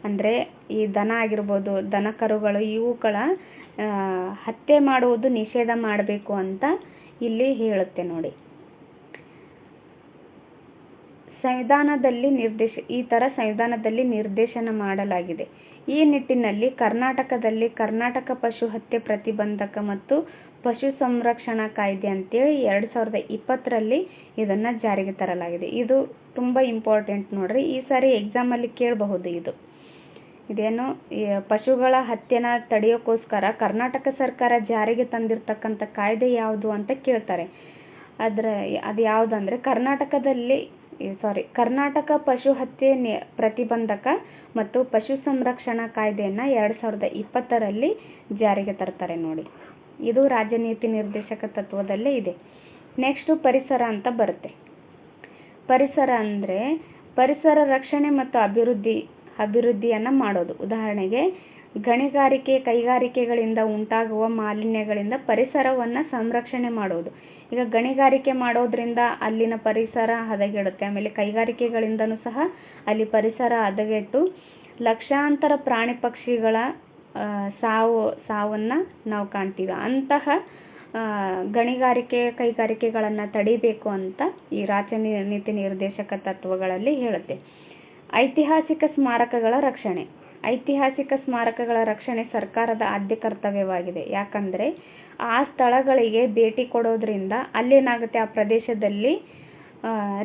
ಅಂದರೆ ಈ ದನ ಆಗಿರ್ಬೋದು, ದನ ಕರುಗಳು, ಇವುಗಳ ಹತ್ಯೆ ಮಾಡುವುದು ನಿಷೇಧ ಮಾಡಬೇಕು ಅಂತ ಇಲ್ಲಿ ಹೇಳುತ್ತೆ ನೋಡಿ. ಈ ಥರ ಸಂವಿಧಾನದಲ್ಲಿ ನಿರ್ದೇಶನ ಮಾಡಲಾಗಿದೆ. ಈ ನಿಟ್ಟಿನಲ್ಲಿ ಕರ್ನಾಟಕದಲ್ಲಿ ಕರ್ನಾಟಕ ಪಶು ಹತ್ಯೆ ಪ್ರತಿಬಂಧಕ ಮತ್ತು ಪಶು ಸಂರಕ್ಷಣಾ ಕಾಯ್ದೆ ಅಂತೇಳಿ 2020ರಲ್ಲಿ ಇದನ್ನು ಜಾರಿಗೆ ತರಲಾಗಿದೆ. ಇದು ತುಂಬ ಇಂಪಾರ್ಟೆಂಟ್ ನೋಡ್ರಿ. ಈ ಸಾರಿ ಎಕ್ಸಾಮಲ್ಲಿ ಕೇಳಬಹುದು. ಇದೇನು ಪಶುಗಳ ಹತ್ಯೆನ ತಡೆಯೋಕ್ಕೋಸ್ಕರ ಕರ್ನಾಟಕ ಸರ್ಕಾರ ಜಾರಿಗೆ ತಂದಿರತಕ್ಕಂಥ ಕಾಯ್ದೆ ಯಾವುದು ಅಂತ ಕೇಳ್ತಾರೆ. ಅದು ಯಾವುದಂದರೆ ಕರ್ನಾಟಕ ಪಶು ಹತ್ಯೆ ಪ್ರತಿಬಂಧಕ ಮತ್ತು ಪಶು ಸಂರಕ್ಷಣಾ ಕಾಯ್ದೆಯನ್ನು 2020ರಲ್ಲಿ ಜಾರಿಗೆ ತರ್ತಾರೆ ನೋಡಿ. ಇದು ರಾಜ್ಯ ನೀತಿ ನಿರ್ದೇಶಕ ತತ್ವದಲ್ಲೇ ಇದೆ. ನೆಕ್ಸ್ಟ್ ಪರಿಸರ ಅಂತ ಬರುತ್ತೆ. ಪರಿಸರ ಅಂದರೆ ಪರಿಸರ ರಕ್ಷಣೆ ಮತ್ತು ಅಭಿವೃದ್ಧಿಯನ್ನು ಮಾಡೋದು. ಉದಾಹರಣೆಗೆ ಗಣಿಗಾರಿಕೆ, ಕೈಗಾರಿಕೆಗಳಿಂದ ಉಂಟಾಗುವ ಮಾಲಿನ್ಯಗಳಿಂದ ಪರಿಸರವನ್ನು ಸಂರಕ್ಷಣೆ ಮಾಡೋದು. ಈಗ ಗಣಿಗಾರಿಕೆ ಮಾಡೋದ್ರಿಂದ ಅಲ್ಲಿನ ಪರಿಸರ ಹದಗೆಡುತ್ತೆ. ಆಮೇಲೆ ಕೈಗಾರಿಕೆಗಳಿಂದನೂ ಸಹ ಅಲ್ಲಿ ಪರಿಸರ ಹದಗೆಟ್ಟು ಲಕ್ಷಾಂತರ ಪ್ರಾಣಿ ಪಕ್ಷಿಗಳ ಸಾವನ್ನು ನಾವು ಕಾಣ್ತೀವಿ. ಅಂತಹ ಕೈಗಾರಿಕೆಗಳನ್ನು ತಡಿಬೇಕು ಅಂತ ಈ ರಾಜ್ಯ ನೀತಿ ನಿರ್ದೇಶಕ ತತ್ವಗಳಲ್ಲಿ ಹೇಳುತ್ತೆ. ಐತಿಹಾಸಿಕ ಸ್ಮಾರಕಗಳ ರಕ್ಷಣೆ. ಐತಿಹಾಸಿಕ ಸ್ಮಾರಕಗಳ ರಕ್ಷಣೆ ಸರ್ಕಾರದ ಆದ್ಯ ಕರ್ತವ್ಯವಾಗಿದೆ. ಯಾಕಂದರೆ ಆ ಸ್ಥಳಗಳಿಗೆ ಭೇಟಿ ಕೊಡೋದ್ರಿಂದ ಅಲ್ಲೇನಾಗುತ್ತೆ, ಆ ಪ್ರದೇಶದಲ್ಲಿ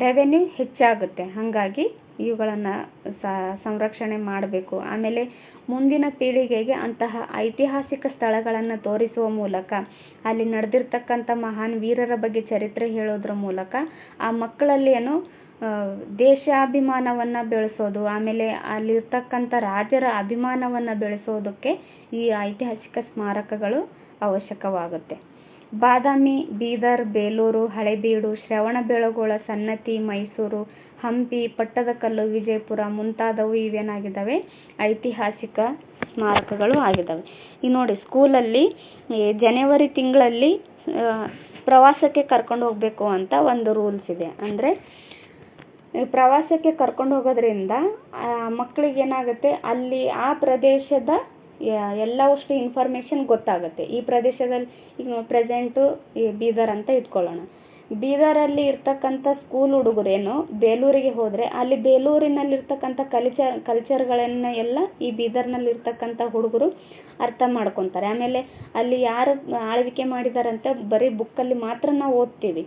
ರೆವೆನ್ಯೂ ಹೆಚ್ಚಾಗುತ್ತೆ. ಹಾಗಾಗಿ ಇವುಗಳನ್ನು ಸಂರಕ್ಷಣೆ ಮಾಡಬೇಕು. ಆಮೇಲೆ ಮುಂದಿನ ಪೀಳಿಗೆಗೆ ಅಂತಹ ಐತಿಹಾಸಿಕ ಸ್ಥಳಗಳನ್ನು ತೋರಿಸುವ ಮೂಲಕ, ಅಲ್ಲಿ ನಡೆದಿರ್ತಕ್ಕಂಥ ಮಹಾನ್ ವೀರರ ಬಗ್ಗೆ ಚರಿತ್ರೆ ಹೇಳೋದ್ರ ಮೂಲಕ ಆ ಮಕ್ಕಳಲ್ಲಿ ದೇಶಾಭಿಮಾನವನ್ನು ಬೆಳೆಸೋದು, ಆಮೇಲೆ ಅಲ್ಲಿರ್ತಕ್ಕಂಥ ರಾಜರ ಅಭಿಮಾನವನ್ನು ಬೆಳೆಸೋದಕ್ಕೆ ಈ ಐತಿಹಾಸಿಕ ಸ್ಮಾರಕಗಳು ಅವಶ್ಯಕವಾಗುತ್ತೆ. ಬಾದಾಮಿ, ಬೀದರ್, ಬೇಲೂರು, ಹಳೇಬೀಡು, ಶ್ರವಣಬೆಳಗೊಳ, ಸನ್ನತಿ, ಮೈಸೂರು, ಹಂಪಿ, ಪಟ್ಟದಕಲ್ಲು, ವಿಜಯಪುರ ಮುಂತಾದವು ಇವೇನಾಗಿದ್ದಾವೆ, ಐತಿಹಾಸಿಕ ಸ್ಮಾರಕಗಳು ಆಗಿದ್ದಾವೆ. ಈಗ ನೋಡಿ, ಸ್ಕೂಲಲ್ಲಿ ಜನವರಿ ತಿಂಗಳಲ್ಲಿ ಪ್ರವಾಸಕ್ಕೆ ಕರ್ಕೊಂಡು ಹೋಗಬೇಕು ಅಂತ ಒಂದು ರೂಲ್ಸ್ ಇದೆ. ಅಂದರೆ ಪ್ರವಾಸಕ್ಕೆ ಕರ್ಕೊಂಡು ಹೋಗೋದ್ರಿಂದ ಮಕ್ಕಳಿಗೆ ಏನಾಗುತ್ತೆ, ಅಲ್ಲಿ ಆ ಪ್ರದೇಶದ ಎಲ್ಲವಷ್ಟು ಇನ್ಫಾರ್ಮೇಷನ್ ಗೊತ್ತಾಗುತ್ತೆ. ಈ ಪ್ರದೇಶದಲ್ಲಿ ಈಗ ಪ್ರೆಸೆಂಟು ಬೀದರ್ ಅಂತ ಇಟ್ಕೊಳ್ಳೋಣ. ಬೀದರಲ್ಲಿ ಇರ್ತಕ್ಕಂಥ ಸ್ಕೂಲ್ ಹುಡುಗರೇನು ಬೇಲೂರಿಗೆ ಹೋದರೆ ಅಲ್ಲಿ ಬೇಲೂರಿನಲ್ಲಿರ್ತಕ್ಕಂಥ ಕಲ್ಚರ್ಗಳನ್ನು ಎಲ್ಲ ಈ ಬೀದರ್ನಲ್ಲಿ ಇರ್ತಕ್ಕಂಥ ಹುಡುಗರು ಅರ್ಥ ಮಾಡ್ಕೊತಾರೆ. ಆಮೇಲೆ ಅಲ್ಲಿ ಯಾರು ಆಳ್ವಿಕೆ ಮಾಡಿದಾರಂತ ಬರೀ ಬುಕ್ಕಲ್ಲಿ ಮಾತ್ರ ನಾವು ಓದ್ತೀವಿ.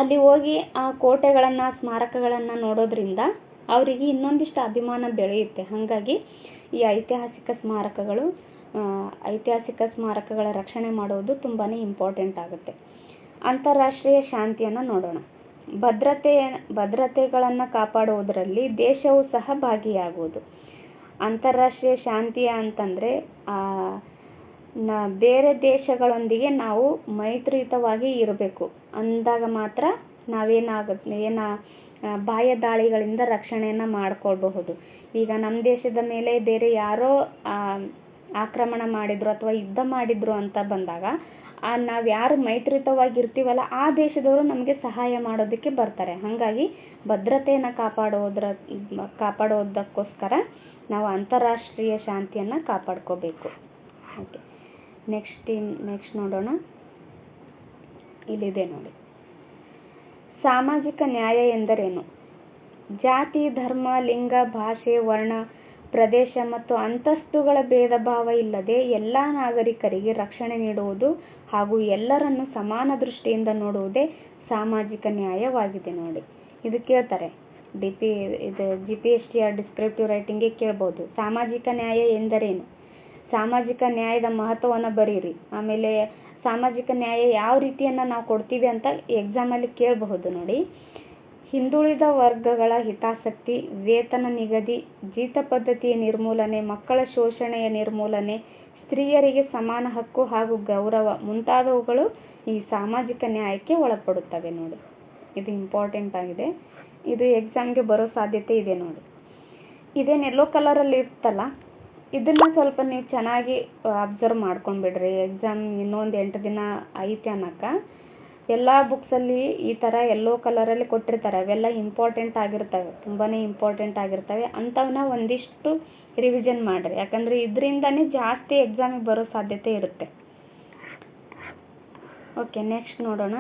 ಅಲ್ಲಿ ಹೋಗಿ ಆ ಕೋಟೆಗಳನ್ನು, ಸ್ಮಾರಕಗಳನ್ನು ನೋಡೋದ್ರಿಂದ ಅವರಿಗೆ ಇನ್ನೊಂದಿಷ್ಟು ಅಭಿಮಾನ ಬೆಳೆಯುತ್ತೆ. ಹಾಗಾಗಿ ಈ ಐತಿಹಾಸಿಕ ಸ್ಮಾರಕಗಳ ರಕ್ಷಣೆ ಮಾಡೋದು ತುಂಬಾ ಇಂಪಾರ್ಟೆಂಟ್ ಆಗುತ್ತೆ. ಅಂತಾರಾಷ್ಟ್ರೀಯ ಶಾಂತಿಯನ್ನು ನೋಡೋಣ. ಭದ್ರತೆಗಳನ್ನು ಕಾಪಾಡುವುದರಲ್ಲಿ ದೇಶವು ಸಹ ಭಾಗಿಯಾಗುವುದು. ಅಂತಾರಾಷ್ಟ್ರೀಯ ಶಾಂತಿ ಅಂತಂದರೆ ಬೇರೆ ದೇಶಗಳೊಂದಿಗೆ ನಾವು ಮೈತ್ರಿಯುತವಾಗಿ ಇರಬೇಕು ಅಂದಾಗ ಮಾತ್ರ ಬಾಹ್ಯ ದಾಳಿಗಳಿಂದ ರಕ್ಷಣೆಯನ್ನು ಮಾಡಿಕೊಳ್ಬಹುದು. ಈಗ ನಮ್ಮ ದೇಶದ ಮೇಲೆ ಬೇರೆ ಯಾರೋ ಆಕ್ರಮಣ ಮಾಡಿದ್ರು ಅಥವಾ ಯುದ್ಧ ಮಾಡಿದ್ರು ಅಂತ ಬಂದಾಗ ನಾವು ಯಾರು ಮೈತ್ರಿಯುತವಾಗಿ ಇರ್ತೀವಲ್ಲ ಆ ದೇಶದವರು ನಮಗೆ ಸಹಾಯ ಮಾಡೋದಕ್ಕೆ ಬರ್ತಾರೆ. ಹಾಗಾಗಿ ಭದ್ರತೆಯನ್ನು ಕಾಪಾಡೋದಕ್ಕೋಸ್ಕರ ನಾವು ಅಂತಾರಾಷ್ಟ್ರೀಯ ಶಾಂತಿಯನ್ನು ಕಾಪಾಡ್ಕೋಬೇಕು. ಓಕೆ, ನೆಕ್ಸ್ಟ್ ನೋಡೋಣ. ಇಲ್ಲಿದೆ ನೋಡಿ, ಸಾಮಾಜಿಕ ನ್ಯಾಯ ಎಂದರೇನು? ಜಾತಿ, ಧರ್ಮ, ಲಿಂಗ, ಭಾಷೆ, ವರ್ಣ, ಪ್ರದೇಶ ಮತ್ತು ಅಂತಸ್ತುಗಳ ಭೇದ ಭಾವ ಇಲ್ಲದೆ ಎಲ್ಲ ನಾಗರಿಕರಿಗೆ ರಕ್ಷಣೆ ನೀಡುವುದು ಹಾಗೂ ಎಲ್ಲರನ್ನು ಸಮಾನ ದೃಷ್ಟಿಯಿಂದ ನೋಡುವುದೇ ಸಾಮಾಜಿಕ ನ್ಯಾಯವಾಗಿದೆ. ನೋಡಿ, ಇದು ಕೇಳ್ತಾರೆ GPST ಡಿಸ್ಕ್ರಿಪ್ಟಿವ್ ರೈಟಿಂಗ್ಗೆ ಕೇಳ್ಬೋದು. ಸಾಮಾಜಿಕ ನ್ಯಾಯ ಎಂದರೇನು? ಸಾಮಾಜಿಕ ನ್ಯಾಯದ ಮಹತ್ವವನ್ನು ಬರೀರಿ. ಆಮೇಲೆ ಸಾಮಾಜಿಕ ನ್ಯಾಯ ಯಾವ ರೀತಿಯನ್ನು ನಾವು ಕೊಡ್ತೀವಿ ಅಂತ ಎಕ್ಸಾಮಲ್ಲಿ ಕೇಳಬಹುದು. ನೋಡಿ, ಹಿಂದುಳಿದ ವರ್ಗಗಳ ಹಿತಾಸಕ್ತಿ, ವೇತನ ನಿಗದಿ, ಜೀತ ಪದ್ಧತಿಯ ನಿರ್ಮೂಲನೆ, ಮಕ್ಕಳ ಶೋಷಣೆಯ ನಿರ್ಮೂಲನೆ, ಸ್ತ್ರೀಯರಿಗೆ ಸಮಾನ ಹಕ್ಕು ಹಾಗೂ ಗೌರವ ಮುಂತಾದವುಗಳು ಈ ಸಾಮಾಜಿಕ ನ್ಯಾಯಕ್ಕೆ ಒಳಪಡುತ್ತವೆ. ನೋಡಿ, ಇದು ಇಂಪಾರ್ಟೆಂಟ್ ಆಗಿದೆ. ಇದು ಎಕ್ಸಾಮ್ಗೆ ಬರೋ ಸಾಧ್ಯತೆ ಇದೆ. ನೋಡಿ, ಇದೇನು ಯೆಲ್ಲೋ ಕಲರಲ್ಲಿ ಇರ್ತಲ್ಲ, ಇದನ್ನು ಸ್ವಲ್ಪ ನೀವು ಚೆನ್ನಾಗಿ ಅಬ್ಸರ್ವ್ ಮಾಡ್ಕೊಂಡ್ಬಿಡ್ರಿ. ಎಕ್ಸಾಮ್ ಇನ್ನೊಂದು 8 ದಿನ ಐತೆ ಅನ್ನೋಕ್ಕೆ ಎಲ್ಲ ಬುಕ್ಸಲ್ಲಿ ಈ ಥರ ಯೆಲ್ಲೋ ಕಲರಲ್ಲಿ ಕೊಟ್ಟಿರ್ತಾರೆ. ಅವೆಲ್ಲ ಇಂಪಾರ್ಟೆಂಟ್ ಆಗಿರ್ತವೆ, ತುಂಬಾ ಇಂಪಾರ್ಟೆಂಟ್ ಆಗಿರ್ತವೆ. ಅಂಥವನ್ನ ಒಂದಿಷ್ಟು ರಿವಿಷನ್ ಮಾಡಿರಿ. ಯಾಕಂದರೆ ಇದರಿಂದನೇ ಜಾಸ್ತಿ ಎಕ್ಸಾಮಿಗೆ ಬರೋ ಸಾಧ್ಯತೆ ಇರುತ್ತೆ. ಓಕೆ, ನೆಕ್ಸ್ಟ್ ನೋಡೋಣ.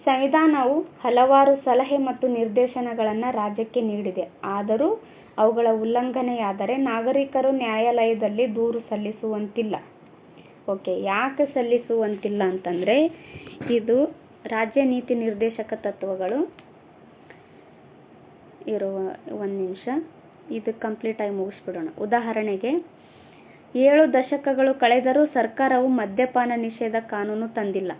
ಸಂವಿಧಾನವು ಹಲವಾರು ಸಲಹೆ ಮತ್ತು ನಿರ್ದೇಶನಗಳನ್ನು ರಾಜ್ಯಕ್ಕೆ ನೀಡಿದೆ. ಆದರೂ ಅವುಗಳ ಉಲ್ಲಂಘನೆಯಾದರೆ ನಾಗರಿಕರು ನ್ಯಾಯಾಲಯದಲ್ಲಿ ದೂರು ಸಲ್ಲಿಸುವಂತಿಲ್ಲ. ಓಕೆ, ಯಾಕೆ ಸಲ್ಲಿಸುವಂತಿಲ್ಲ ಅಂತಂದರೆ ಇದು ರಾಜ್ಯ ನೀತಿ ನಿರ್ದೇಶಕ ತತ್ವಗಳು ಒಂದು ನಿಮಿಷ, ಇದು ಕಂಪ್ಲೀಟ್ ಆಗಿ ಮುಗಿಸ್ಬಿಡೋಣ. ಉದಾಹರಣೆಗೆ, 7 ದಶಕಗಳು ಕಳೆದರೂ ಸರ್ಕಾರವು ಮದ್ಯಪಾನ ನಿಷೇಧ ಕಾನೂನು ತಂದಿಲ್ಲ.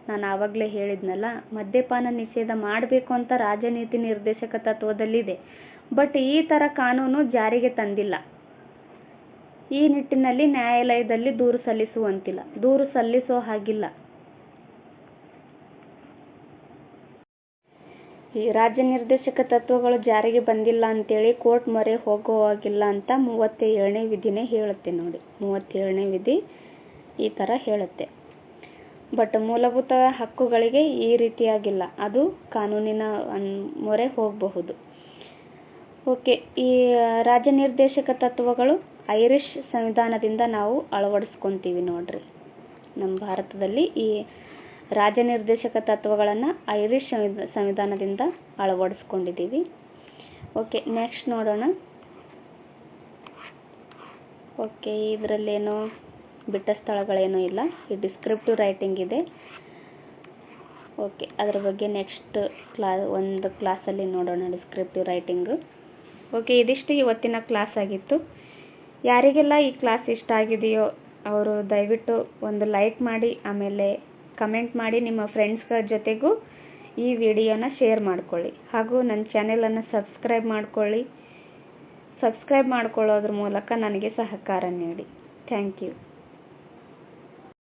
ನಾನು ಆವಾಗಲೇ ಹೇಳಿದ್ನಲ್ಲ, ಮದ್ಯಪಾನ ನಿಷೇಧ ಮಾಡಬೇಕು ಅಂತ ರಾಜ್ಯ ನೀತಿ ನಿರ್ದೇಶಕ ತತ್ವದಲ್ಲಿದೆ. ಬಟ್ ಈ ಥರ ಕಾನೂನು ಜಾರಿಗೆ ತಂದಿಲ್ಲ. ಈ ನಿಟ್ಟಿನಲ್ಲಿ ನ್ಯಾಯಾಲಯದಲ್ಲಿ ದೂರು ಸಲ್ಲಿಸುವಂತಿಲ್ಲ, ದೂರು ಸಲ್ಲಿಸೋ ಹಾಗಿಲ್ಲ. ಈ ರಾಜ್ಯ ನಿರ್ದೇಶಕ ತತ್ವಗಳು ಜಾರಿಗೆ ಬಂದಿಲ್ಲ ಅಂತೇಳಿ ಕೋರ್ಟ್ ಮೊರೆ ಹೋಗುವಾಗಿಲ್ಲ ಅಂತ 37ನೇ ವಿಧಿನೇ ಹೇಳುತ್ತೆ. ನೋಡಿ, 37ನೇ ವಿಧಿ ಈ ಥರ ಹೇಳುತ್ತೆ. ಬಟ್ ಮೂಲಭೂತ ಹಕ್ಕುಗಳಿಗೆ ಈ ರೀತಿಯಾಗಿಲ್ಲ, ಅದು ಕಾನೂನಿನ ಮೊರೆ ಹೋಗಬಹುದು. ಓಕೆ, ಈ ರಾಜನಿರ್ದೇಶಕ ತತ್ವಗಳು ಐರಿಷ್ ಸಂವಿಧಾನದಿಂದ ನಾವು ಅಳವಡಿಸ್ಕೊತೀವಿ ನೋಡ್ರಿ. ನಮ್ಮ ಭಾರತದಲ್ಲಿ ಈ ರಾಜನಿರ್ದೇಶಕ ತತ್ವಗಳನ್ನು ಐರಿಷ್ ಸಂವಿಧಾನದಿಂದ ಅಳವಡಿಸ್ಕೊಂಡಿದ್ದೀವಿ. ಓಕೆ, ನೆಕ್ಸ್ಟ್ ನೋಡೋಣ. ಓಕೆ, ಇದರಲ್ಲೇನೋ ಬಿಟ್ಟ ಸ್ಥಳಗಳೇನೂ ಇಲ್ಲ, ಈ ಡಿಸ್ಕ್ರಿಪ್ಟಿವ್ ರೈಟಿಂಗ್ ಇದೆ. ಓಕೆ, ಅದರ ಬಗ್ಗೆ ನೆಕ್ಸ್ಟ್ ಒಂದು ಕ್ಲಾಸಲ್ಲಿ ನೋಡೋಣ, ಡಿಸ್ಕ್ರಿಪ್ಟಿವ್ ರೈಟಿಂಗು. ಓಕೆ, ಇದಿಷ್ಟು ಇವತ್ತಿನ ಕ್ಲಾಸ್ ಆಗಿತ್ತು. ಯಾರಿಗೆಲ್ಲ ಈ ಕ್ಲಾಸ್ ಇಷ್ಟ ಆಗಿದೆಯೋ ಅವರು ದಯವಿಟ್ಟು ಒಂದು ಲೈಕ್ ಮಾಡಿ, ಆಮೇಲೆ ಕಮೆಂಟ್ ಮಾಡಿ, ನಿಮ್ಮ ಫ್ರೆಂಡ್ಸ್ಗಳ ಜೊತೆಗೂ ಈ ವಿಡಿಯೋನ ಶೇರ್ ಮಾಡ್ಕೊಳ್ಳಿ. ಹಾಗೂ ನನ್ನ ಚಾನೆಲನ್ನು ಸಬ್ಸ್ಕ್ರೈಬ್ ಮಾಡ್ಕೊಳ್ಳಿ. ಸಬ್ಸ್ಕ್ರೈಬ್ ಮಾಡ್ಕೊಳ್ಳೋದ್ರ ಮೂಲಕ ನನಗೆ ಸಹಕಾರ ನೀಡಿ. Thank you.